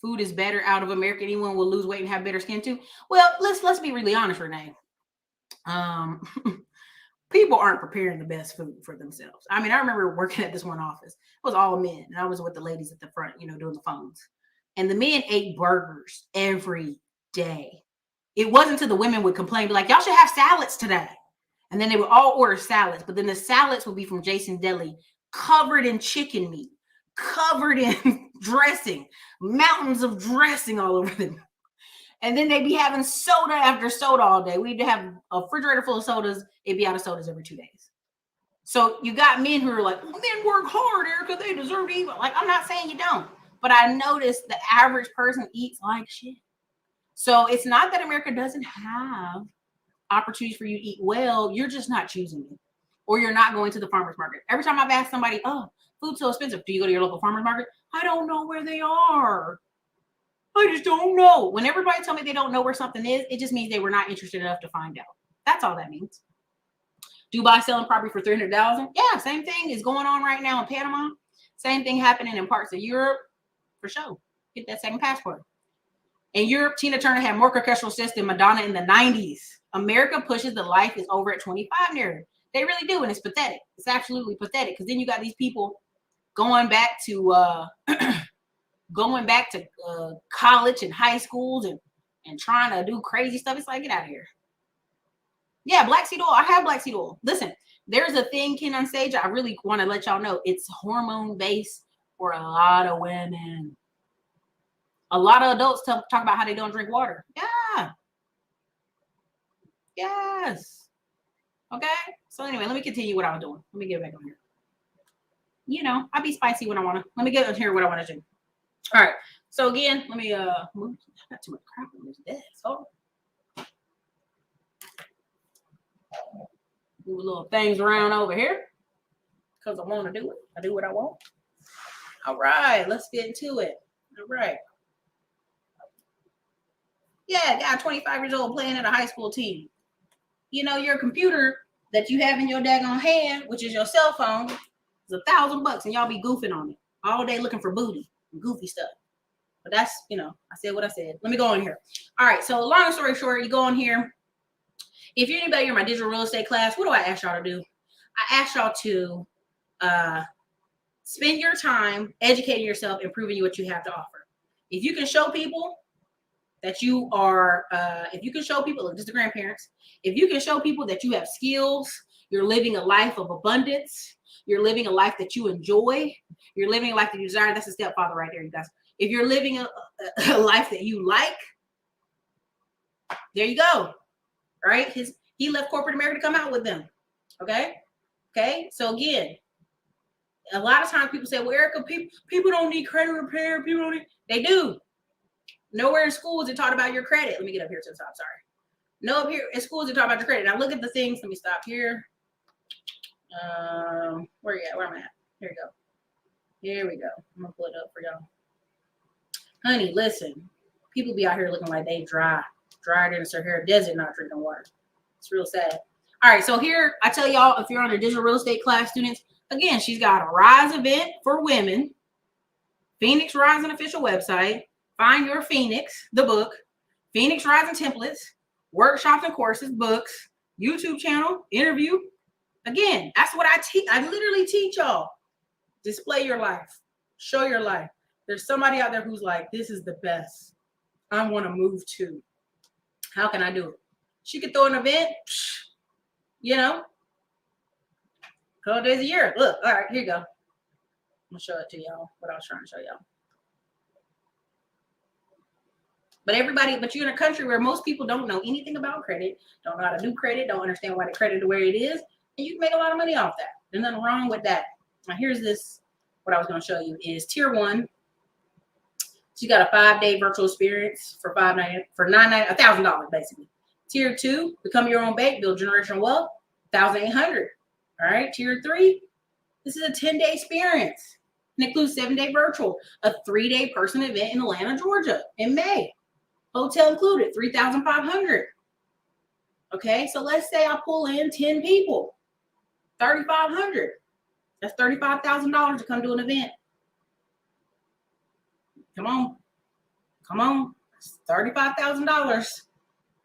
Food is better out of America. Anyone will lose weight and have better skin too. Well, let's be really honest, Renee. People aren't preparing the best food for themselves. I mean, I remember working at this one office. It was all men, and I was with the ladies at the front, doing the phones. And the men ate burgers every day. It wasn't until the women would complain, be like, y'all should have salads today. And then they would all order salads, but then the salads would be from Jason Deli, covered in chicken meat, covered in dressing, mountains of dressing all over them. And then they'd be having soda after soda all day. We'd have a refrigerator full of sodas. It'd be out of sodas every 2 days. So you got men who are like, well, men work hard, Ericka. They deserve to eat. Like, I'm not saying you don't. But I noticed the average person eats like shit. So it's not that America doesn't have opportunities for you to eat well. You're just not choosing it. Or you're not going to the farmer's market. Every time I've asked somebody, oh, food's so expensive. Do you go to your local farmer's market? I don't know where they are. I just don't know. When everybody tell me they don't know where something is, it just means they were not interested enough to find out. That's all that means. Dubai selling property for $300,000. Yeah, same thing is going on right now in Panama. Same thing happening in parts of Europe. For sure. Get that second passport. In Europe, Tina Turner had more orchestral assists than Madonna in the 90s. America pushes the life is over at 25 narrative. They really do, and it's pathetic. It's absolutely pathetic because then you got these people going back to college and high schools and trying to do crazy stuff. It's like, get out of here. Yeah, black seed oil. I have black seed oil. Listen, there's a thing, Ken, on stage. I really want to let y'all know it's hormone based for a lot of women. A lot of adults talk about how they don't drink water. Yeah. Yes. Okay. So anyway, let me continue what I was doing. Let me get back on here. I be spicy when I want to. Let me get on here what I want to do. All right. So again, let me move. I got too much crap on this desk. So move little things around over here because I want to do it. I do what I want. All right. Let's get into it. All right. Yeah, guy 25 years old playing at a high school team. Your computer that you have in your daggone hand, which is your cell phone, is $1,000 and y'all be goofing on it all day looking for booty and goofy stuff. But that's, I said what I said. Let me go on here. All right. So long story short, you go on here. If you're anybody in my digital real estate class, what do I ask y'all to do? I ask y'all to spend your time educating yourself and proving you what you have to offer. If you can show people that you are, if you can show people, look, this is the grandparents. If you can show people that you have skills, you're living a life of abundance, you're living a life that you enjoy, you're living a life that you desire. That's a stepfather right there, you guys. If you're living a life that you like, there you go. Right? He left corporate America to come out with them. Okay? Okay. So again, a lot of times people say, well, Ericka, people don't need credit repair. People don't need, they do. Nowhere in schools it taught about your credit. Let me get up here to the top. Sorry. No, up here in schools it taught about your credit. Now look at the things. Let me stop here. Where you at? Where am I at? Here we go. Here we go. I'm gonna pull it up for y'all. Honey, listen. People be out here looking like they drier than a Sahara Desert, not drinking water. It's real sad. All right, so here I tell y'all, if you're on a digital real estate class, students, again, she's got a Rise event for women, Phoenix Rising official website, Find Your Phoenix, the book, Phoenix Rising templates, workshops and courses, books, YouTube channel, interview. Again, that's what I teach. I literally teach y'all. Display your life. Show your life. There's somebody out there who's like, this is the best. I want to move to. How can I do it? She could throw an event, you know, 12 days a year. Look, all right, here you go. I'm going to show it to y'all, what I was trying to show y'all. But you're in a country where most people don't know anything about credit, don't know how to do credit, don't understand why the credit is where it is, and you can make a lot of money off that. There's nothing wrong with that. Now, here's this. What I was going to show you is tier 1. She got a 5-day virtual experience for $1,000 basically. Tier 2, become your own bank, build generational wealth, $1,800. All right. Tier 3, this is a 10-day experience. It includes 7-day virtual, a 3-day person event in Atlanta, Georgia in May. Hotel included, $3,500. Okay. So let's say I pull in 10 people, $3,500. That's $35,000 to come do an event. Come on. That's $35,000.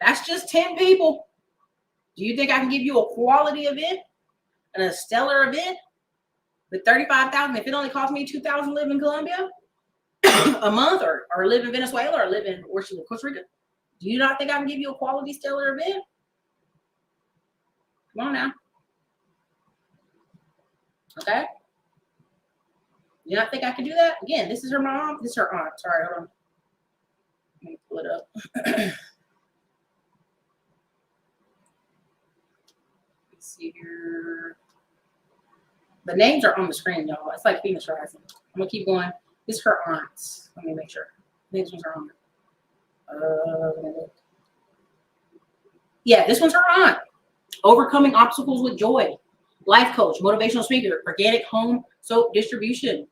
That's just 10 people. Do you think I can give you a quality event and a stellar event with $35,000? If it only cost me $2,000 to live in Colombia a month, or live in Venezuela, or live in Costa Rica, do you not think I can give you a quality stellar event? Come on now. Okay. You not think I could do that? Again, this is her mom. This is her aunt. Sorry, hold on. Let me pull it up. Let's see here. The names are on the screen, y'all. It's like Phoenix Rising. I'm gonna keep going. This is her aunt. Let me make sure. I think this one's her aunt. Yeah, this one's her aunt. Overcoming obstacles with joy. Life coach, motivational speaker, organic home soap distribution.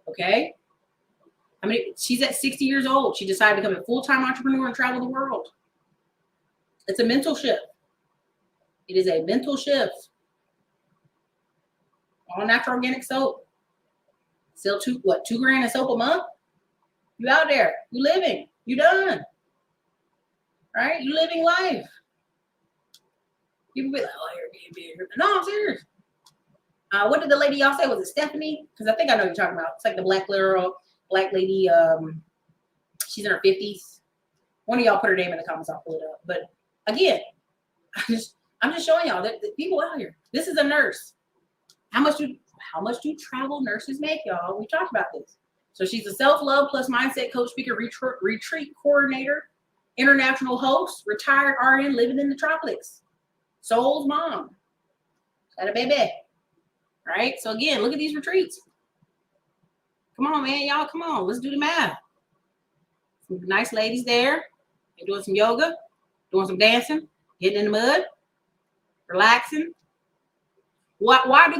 Okay. I mean, she's at 60 years old. She decided to become a full-time entrepreneur and travel the world. It's a mental shift. It is a mental shift. All natural organic soap. Sell $2 grand of soap a month? You out there. You living. You done. Right? You living life. People be like, oh, Airbnb. No, I'm serious. What did the lady y'all say? Was it Stephanie? Because I think I know what you're talking about. It's like the black lady. She's in her 50s. One of y'all put her name in the comments. I'll pull it up. But again, I'm just showing y'all that the people out here. This is a nurse. How much do travel nurses make, y'all? We talked about this. So she's a self-love plus mindset coach, speaker, retreat coordinator, international host, retired RN living in the tropics. Soul's mom. Got a baby. Right? So again, look at these retreats. Come on, man. Y'all, come on. Let's do the math. Some nice ladies there. They're doing some yoga, doing some dancing, getting in the mud, relaxing. Why are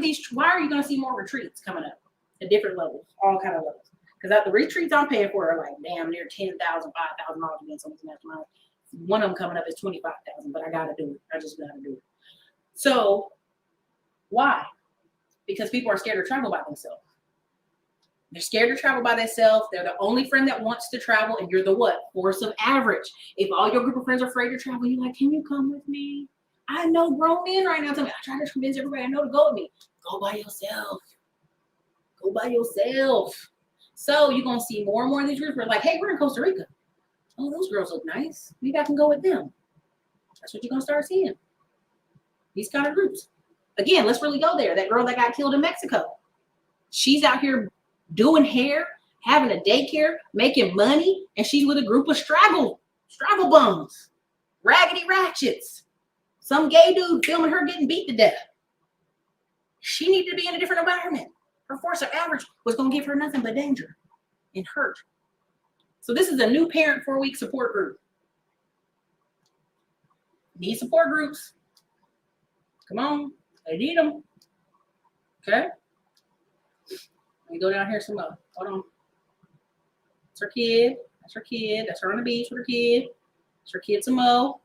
you going to see more retreats coming up at different levels, all kind of levels? Because the retreats I'm paying for are like damn near $10,000, $5,000 again. Something mastermind. One of them coming up is $25,000, but I got to do it. I just got to do it. So why? Because people are scared to travel by themselves. They're scared to travel by themselves. They're the only friend that wants to travel, and you're the what? Force of average. If all your group of friends are afraid to travel, you're like, can you come with me? I know grown men right now tell me, I try to convince everybody I know to go with me. Go by yourself. Go by yourself. So you're going to see more and more of these groups where like, hey, we're in Costa Rica. Oh, those girls look nice. Maybe I can go with them. That's what you're going to start seeing. These kind of groups. Again, let's really go there. That girl that got killed in Mexico. She's out here doing hair, having a daycare, making money, and she's with a group of straggle bums, raggedy ratchets. Some gay dude filming her getting beat to death. She needed to be in a different environment. Her force of average was going to give her nothing but danger and hurt. So this is a new parent 4-week support group. Need support groups. Come on. They need them. Okay. Let me go down here some more. Hold on. That's her kid. That's her kid. That's her on the beach with her kid. That's her kid some more.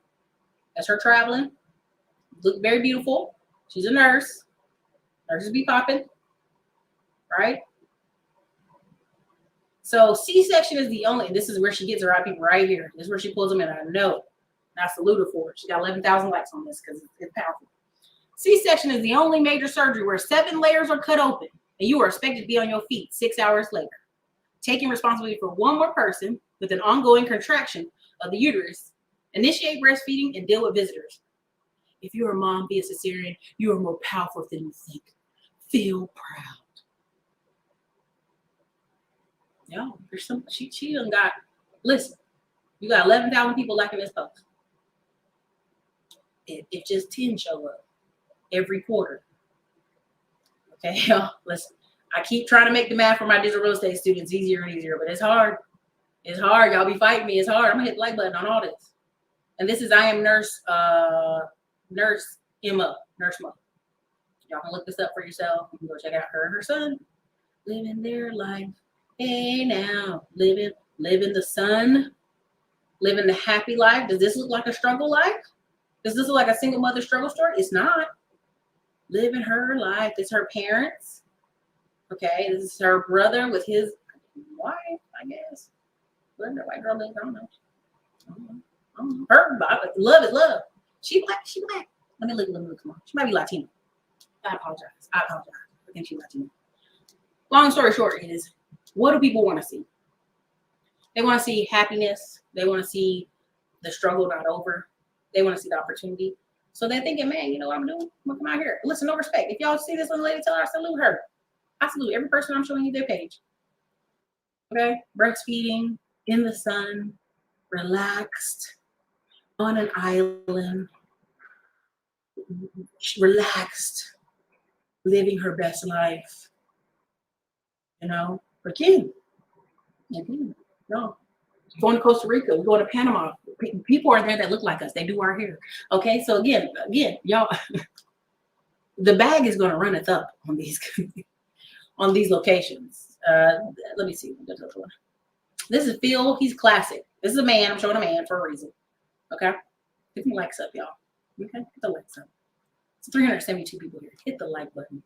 That's her traveling. Look very beautiful. She's a nurse. Nurses be popping. Right? So C-section is the only, this is where she gets her right people right here. This is where she pulls them in. I know. And I salute her for it. She got 11,000 likes on this because it's powerful. C-section is the only major surgery where 7 layers are cut open and you are expected to be on your feet 6 hours later, taking responsibility for one more person with an ongoing contraction of the uterus, initiate breastfeeding, and deal with visitors. If you're a mom via cesarean, you are more powerful than you think. Feel proud. Yeah, there's some, she done got, listen, you got 11,000 people liking this post. If just 10 show up every quarter. Okay, y'all, listen, I keep trying to make the math for my digital real estate students easier and easier, but it's hard. It's hard. Y'all be fighting me. It's hard. I'm gonna hit the like button on all this. And this is I am nurse Emma, nurse Mo. Y'all can look this up for yourself. You can go check out her and her son living their life. Hey now, living the sun, living the happy life. Does this look like a struggle life? Does this look like a single mother struggle story? It's not. Living her life. It's her parents. Okay, this is her brother with his wife, I guess. Whatever that white girl is, I don't know. Her love is love. She black. Let me look. Come on. She might be Latino. I apologize. I think she's Latino. Long story short is, what do people want to see? They want to see happiness. They want to see the struggle not over. They want to see the opportunity. So they're thinking, man, you know what I'm doing? I'm gonna come out here. Listen, no respect. If y'all see this little lady, tell her I salute her. I salute every person I'm showing you their page. Okay? Breastfeeding, in the sun, relaxed, on an island, relaxed, living her best life. You know, for kid. No. Going to Costa Rica, we're going to Panama. People are there that look like us. They do our hair. Okay, so again, y'all, the bag is going to run its up on these on these locations. Let me see. This is Phil. He's classic. This is a man. I'm showing a man for a reason. Okay, hit the likes up, y'all. Okay, hit the likes up. It's 372 people here. Hit the like button.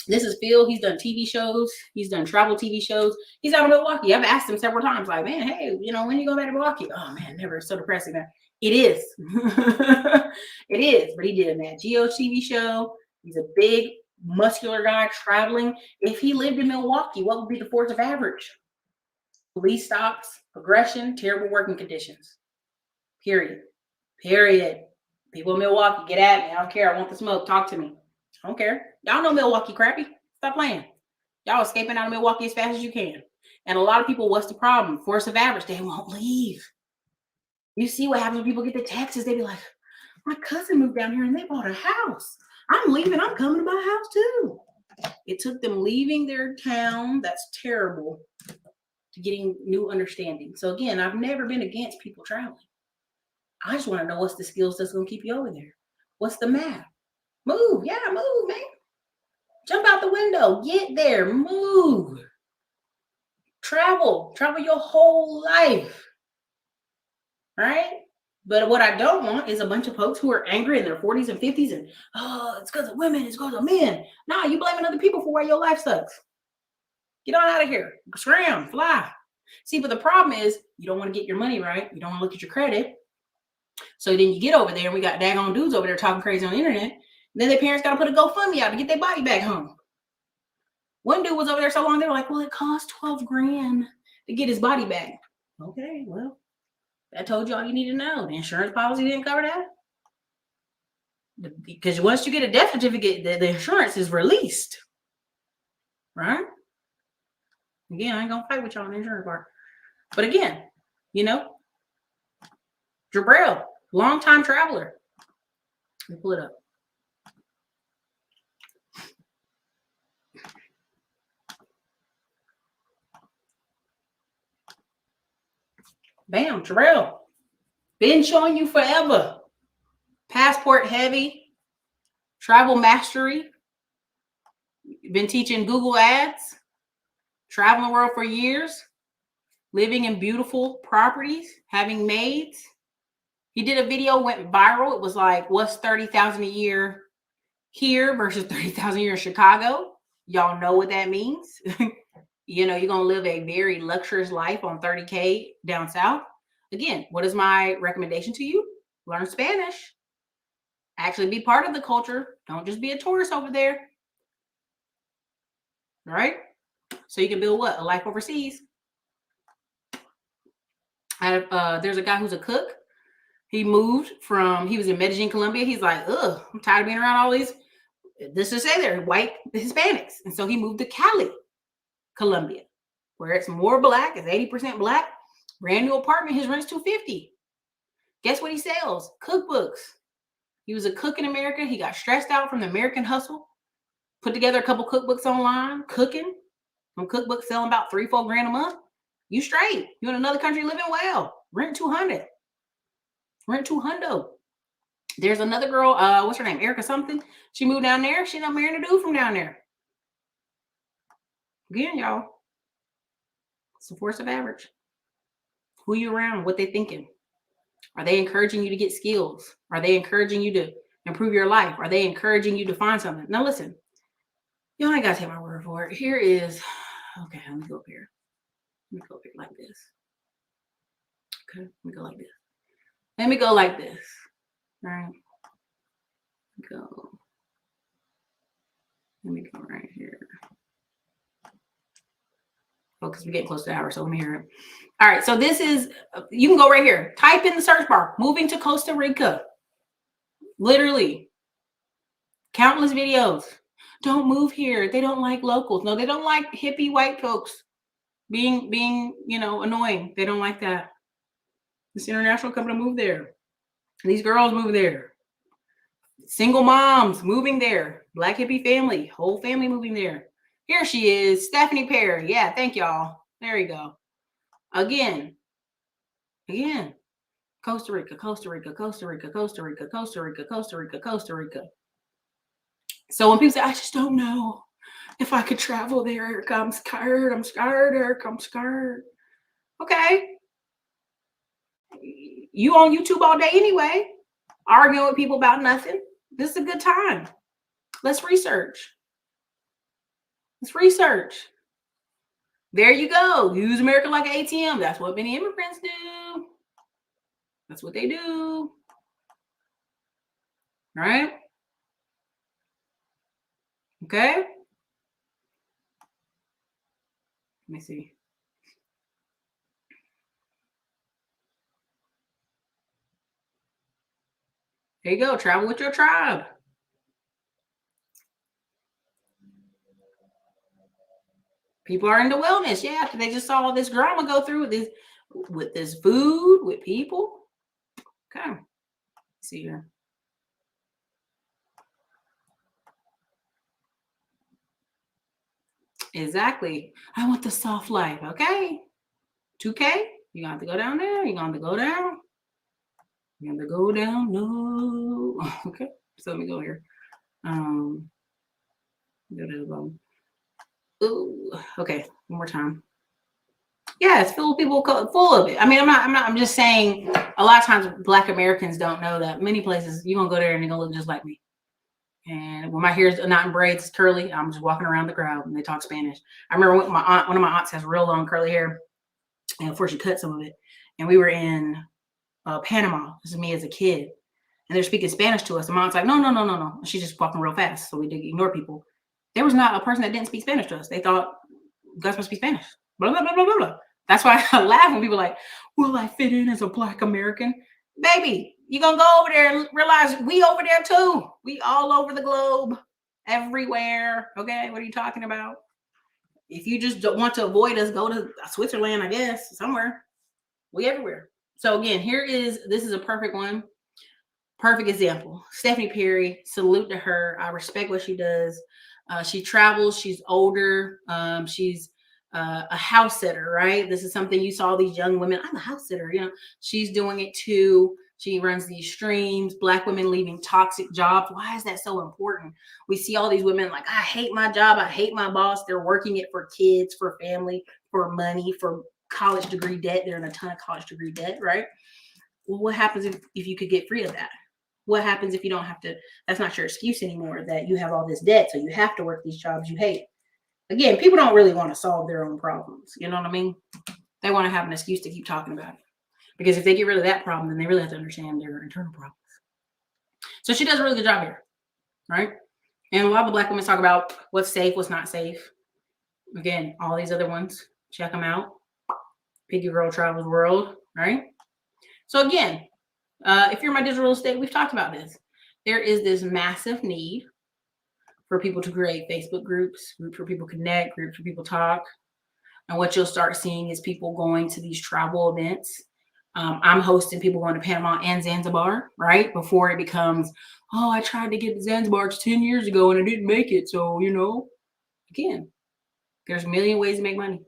This is Phil. He's done TV shows. He's done travel TV shows. He's out of Milwaukee. I've asked him several times, like, man, hey, you know, when you go back to Milwaukee? Oh, man, never. It's so depressing. It is. It is. But he did a Nat Geo TV show. He's a big, muscular guy traveling. If he lived in Milwaukee, what would be the force of average? Police stops, aggression, terrible working conditions. Period. People in Milwaukee, get at me. I don't care. I want the smoke. Talk to me. I don't care. Y'all know Milwaukee crappy. Stop playing. Y'all escaping out of Milwaukee as fast as you can. And a lot of people, what's the problem? Force of average. They won't leave. You see what happens when people get to Texas. They be like, my cousin moved down here and they bought a house. I'm leaving. I'm coming to buy a house too. It took them leaving their town. That's terrible. To getting new understanding. So again, I've never been against people traveling. I just want to know what's the skills that's going to keep you over there. What's the map? Move. Yeah, move, man. Jump out the window. Get there. Move. Travel. Travel your whole life. Right? But what I don't want is a bunch of folks who are angry in their 40s and 50s and, oh, it's because of women. It's because of men. Nah, you blaming other people for why your life sucks. Get on out of here. Scram. Fly. See, but the problem is you don't want to get your money right. You don't want to look at your credit. So then you get over there and we got daggone dudes over there talking crazy on the internet. Then their parents got to put a GoFundMe out to get their body back home. One dude was over there so long, they were like, well, it cost 12 grand to get his body back. Okay, well, that told you all you need to know. The insurance policy didn't cover that. Because once you get a death certificate, the insurance is released. Right? Again, I ain't going to fight with y'all on the insurance part. But again, you know, Jabril, long-time traveler. Let me pull it up. Bam, Terrell. Been showing you forever. Passport heavy. Travel mastery. Been teaching Google ads. Traveling the world for years. Living in beautiful properties. Having maids. He did a video, went viral. It was like, what's 30,000 a year here versus 30,000 a year in Chicago? Y'all know what that means. You know, you're going to live a very luxurious life on 30K down south. Again, what is my recommendation to you? Learn Spanish. Actually be part of the culture. Don't just be a tourist over there. All right? So you can build what? A life overseas. There's a guy who's a cook. He moved he was in Medellin, Colombia. He's like, ugh, I'm tired of being around all these, this to say they're white Hispanics. And so he moved to Cali, Colombia, where it's more black, it's 80% black. Brand new apartment, his rent's $250. Guess what he sells? Cookbooks. He was a cook in America. He got stressed out from the American hustle. Put together a couple cookbooks online, cooking. Some cookbooks selling about $3-4 grand a month. You straight. You in another country living well. Rent 200. Rent 200. There's another girl, what's her name? Ericka something. She moved down there. She not marrying a dude from down there. Again, y'all. It's the force of average. Who you around? What they thinking? Are they encouraging you to get skills? Are they encouraging you to improve your life? Are they encouraging you to find something? Now listen, y'all ain't got to take my word for it. Here is, okay, let me go up here. Let me go up here like this. Okay, let me go like this. Let me go like this. All right. Go. Let me go right here. Oh, because we're getting close to the hour, so let me hear it. All right, so this is, you can go right here. Type in the search bar, moving to Costa Rica. Literally. Countless videos. Don't move here. They don't like locals. No, they don't like hippie white folks being, you know, annoying. They don't like that. This international company moved there. These girls move there. Single moms moving there. Black hippie family. Whole family moving there. Here she is. Stephanie Perry. Yeah, thank y'all. There you go. Again. Costa Rica, Costa Rica, Costa Rica, Costa Rica, Costa Rica, Costa Rica, Costa Rica. So when people say, I just don't know if I could travel there, Ericka, I'm scared, Ericka, I'm scared. Okay. You on YouTube all day anyway, arguing with people about nothing. This is a good time. Let's research. Let's research. There you go. Use America like an ATM. That's what many immigrants do. That's what they do. Right? Okay. Let me see. There you go. Travel with your tribe. People are into wellness. Yeah, after they just saw all this drama go through with this food, with people. Okay. Let's see here. Exactly. I want the soft life. Okay. 2K. You got to go down there. You got to go down. You got to go down. No. Okay. So let me go here. Go to the bottom. Ooh. Okay. One more time. Yeah, it's full of people, full of it. I mean, I'm just saying a lot of times Black Americans don't know that many places you're going to go there and they're going to look just like me. And when my hair's not in braids, it's curly, I'm just walking around the crowd and they talk Spanish. I remember when one of my aunts has real long curly hair, and before she cut some of it, and we were in Panama. This is me as a kid, and they're speaking Spanish to us. And my aunt's like, no. And she's just walking real fast, so we did ignore people. There was not a person that didn't speak Spanish to us. They thought, you guys must speak Spanish. Blah, blah, blah, blah, blah, blah. That's why I laugh when people are like, will I fit in as a Black American? Baby, you're going to go over there and realize we over there too. We all over the globe, everywhere. Okay, what are you talking about? If you just don't want to avoid us, go to Switzerland, I guess, somewhere. We everywhere. So again, this is a perfect one. Perfect example. Stephanie Perry, salute to her. I respect what she does. She travels. She's older. She's a house sitter, right? This is something you saw these young women. I'm a house sitter, she's doing it too. She runs these streams, Black women leaving toxic jobs. Why is that so important? We see all these women like, I hate my job. I hate my boss. They're working it for kids, for family, for money, for college degree debt. They're in a ton of college degree debt, right? Well, what happens if you could get free of that? What happens if you don't have to? That's not your excuse anymore that you have all this debt. So you have to work these jobs you hate. Again, people don't really want to solve their own problems. You know what I mean? They want to have an excuse to keep talking about it. Because if they get rid of that problem, then they really have to understand their internal problems. So she does a really good job here, right? And a lot of the Black women talk about what's safe, what's not safe. Again, all these other ones, check them out. Piggy Girl Travels World, right? So again, if you're in my digital real estate, we've talked about this. There is this massive need for people to create Facebook groups where people connect, groups where people talk. And what you'll start seeing is people going to these travel events. I'm hosting people going to Panama and Zanzibar, right? Before it becomes, oh, I tried to get to Zanzibar 10 years ago and I didn't make it. So, again, there's a million ways to make money.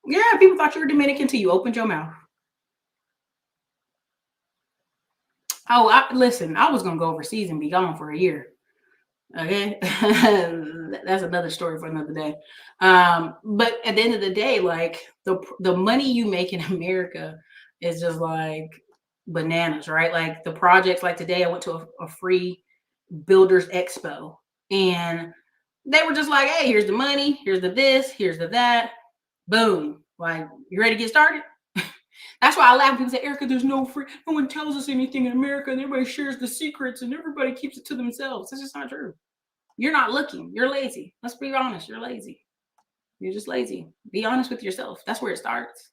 Yeah, people thought you were Dominican until you opened your mouth. Oh, listen, I was going to go overseas and be gone for a year. Okay. That's another story for another day. But at the end of the day, like the money you make in America is just like bananas, right? Like the projects, like today I went to a free builders expo and they were just like, hey, here's the money, here's the this, here's the that, boom. Like, you ready to get started? That's why I laugh when people say, Ericka, there's no one tells us anything in America and everybody shares the secrets and everybody keeps it to themselves. That's just not true. You're not looking. You're lazy. Let's be honest. You're lazy. You're just lazy. Be honest with yourself. That's where it starts.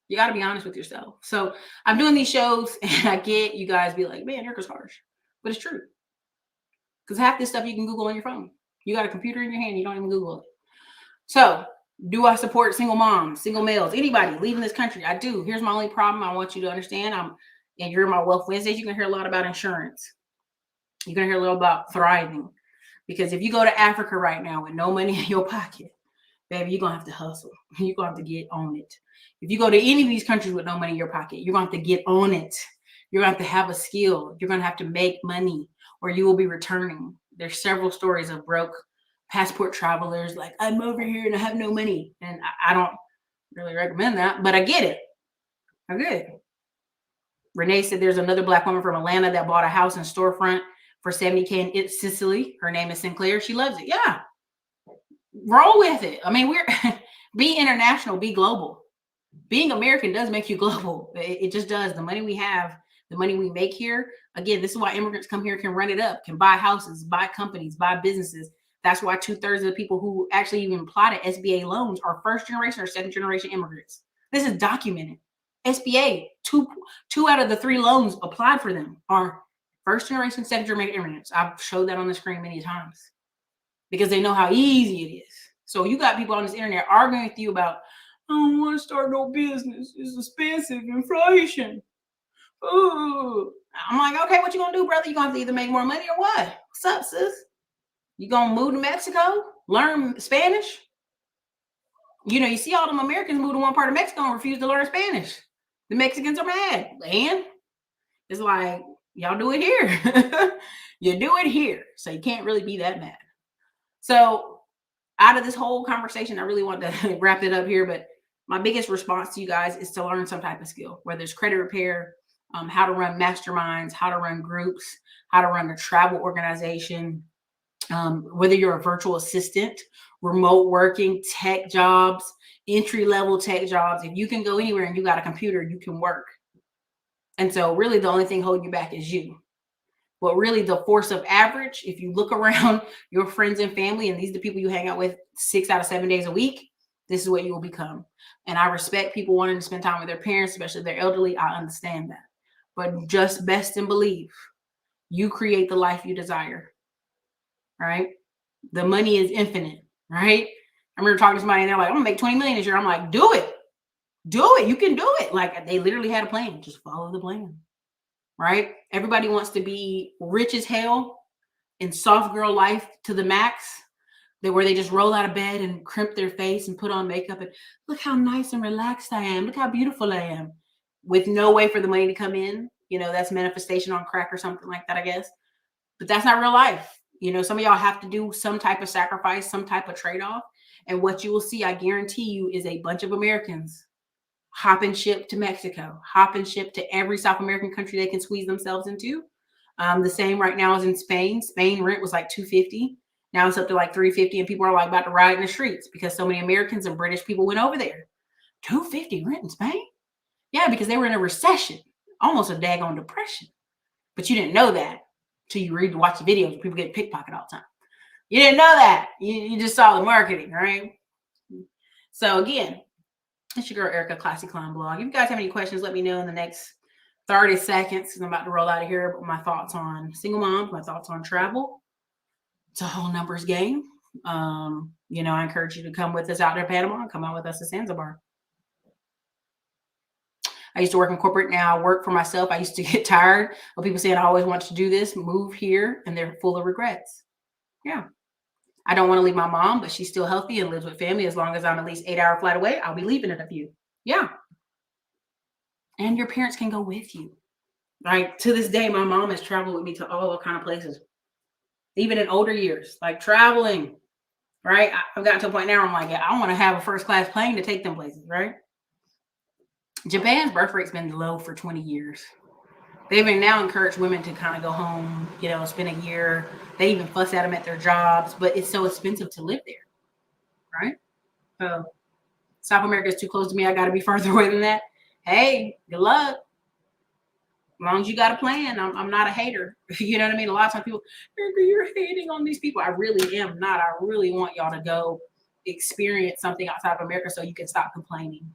You got to be honest with yourself. So I'm doing these shows and I get you guys be like, man, Ericka's harsh. But it's true. Because half this stuff you can Google on your phone. You got a computer in your hand. You don't even Google it. So do I support single moms, single males, anybody leaving this country? I do. Here's my only problem. I want you to understand. And you're in my Wealth Wednesdays. You're going to hear a lot about insurance. You're going to hear a little about thriving. Because if you go to Africa right now with no money in your pocket, baby, you're going to have to hustle. You're going to have to get on it. If you go to any of these countries with no money in your pocket, you're going to have to get on it. You're going to have a skill. You're going to have to make money or you will be returning. There's several stories of broke passport travelers like, I'm over here and I have no money. And I don't really recommend that, but I get it. I get it. Renee said there's another Black woman from Atlanta that bought a house and storefront for $70K in Sicily. Her name is Sinclair. She loves it. Yeah. Roll with it. I mean, be international, be global. Being American does make you global. It just does. The money we have, the money we make here. Again, this is why immigrants come here, can run it up, can buy houses, buy companies, buy businesses. That's why 2/3 of the people who actually even apply to SBA loans are first generation or second generation immigrants. This is documented. SBA, two out of the 3 loans applied for them are first generation, second generation immigrants. I've showed that on the screen many times because they know how easy it is. So you got people on this internet arguing with you about, I don't want to start no business. It's expensive, inflation. Ooh. I'm like, okay, what you gonna do, brother? You gonna have to either make more money or what? What's up, sis? You gonna move to Mexico? Learn Spanish? You see all them Americans move to one part of Mexico and refuse to learn Spanish. The Mexicans are mad. And it's like, y'all do it here. You do it here. So you can't really be that mad. So out of this whole conversation, I really want to wrap it up here, but my biggest response to you guys is to learn some type of skill, whether it's credit repair, how to run masterminds, how to run groups, how to run a travel organization, whether you're a virtual assistant, remote working, tech jobs, entry-level tech jobs. If you can go anywhere and you got a computer, you can work. And so really the only thing holding you back is you. But really the force of average, if you look around your friends and family, and these are the people you hang out with 6 out of 7 days a week, this is what you will become. And I respect people wanting to spend time with their parents, especially if they're elderly. I understand that. But just best and believe, you create the life you desire, right? The money is infinite, right? I remember talking to somebody and they're like, I'm gonna make 20 million this year. I'm like, do it. Do it. You can do it. Like they literally had a plan. Just follow the plan, right? Everybody wants to be rich as hell and soft girl life to the max. where they just roll out of bed and crimp their face and put on makeup and look how nice and relaxed I am. Look how beautiful I am. With no way for the money to come in. That's manifestation on crack or something like that, I guess. But that's not real life. Some of y'all have to do some type of sacrifice, some type of trade-off. And what you will see, I guarantee you, is a bunch of Americans hop and ship to Mexico, hop and ship to every South American country they can squeeze themselves into. The same right now is in Spain. Spain rent was like $250. Now it's up to like $350, and people are like about to ride in the streets because so many Americans and British people went over there. $250 rent in Spain? Yeah, because they were in a recession, almost a daggone depression. But you didn't know that until you watch the videos where people get pickpocketed all the time. You didn't know that. You just saw the marketing, right? So again, it's your girl Ericka, Classy Clown Blog. If you guys have any questions, let me know in the next 30 seconds because I'm about to roll out of here. But my thoughts on single moms, my thoughts on travel. It's a whole numbers game. I encourage you to come with us out there, Panama, and come out with us to Zanzibar. I used to work in corporate. Now I work for myself. I used to get tired of people saying I always wanted to do this, move here, and they're full of regrets. Yeah. I don't want to leave my mom, but she's still healthy and lives with family. As long as I'm at least 8-hour flight away, I'll be leaving in a few. Yeah. And your parents can go with you. Like to this day, my mom has traveled with me to all kind of places, even in older years, like traveling. Right. I've gotten to a point now where I'm like, yeah, I want to have a first class plane to take them places. Right. Japan's birth rate's been low for 20 years. They've been now encouraged women to kind of go home, spend a year. They even fuss at them at their jobs, but it's so expensive to live there. Right. So South America is too close to me. I got to be further away than that. Hey, good luck. As long as you got a plan, I'm not a hater. You know what I mean? A lot of times people, you're hating on these people. I really am not. I really want y'all to go experience something outside of America so you can stop complaining.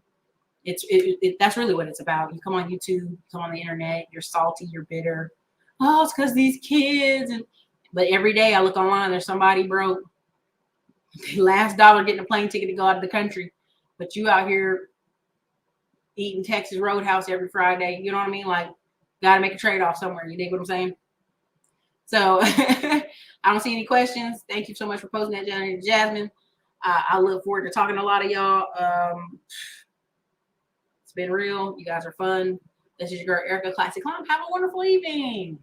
That's really what it's about. You come on YouTube, come on the internet, you're salty, you're bitter. Oh, it's because these kids. But every day I look online, there's somebody broke. Last dollar getting a plane ticket to go out of the country. But you out here eating Texas Roadhouse every Friday. You know what I mean? Like, got to make a trade-off somewhere. You dig what I'm saying? So I don't see any questions. Thank you so much for posting that, Jasmine. I look forward to talking to a lot of y'all. It's been real. You guys are fun. This is your girl, Ericka, Classy Clown. Have a wonderful evening.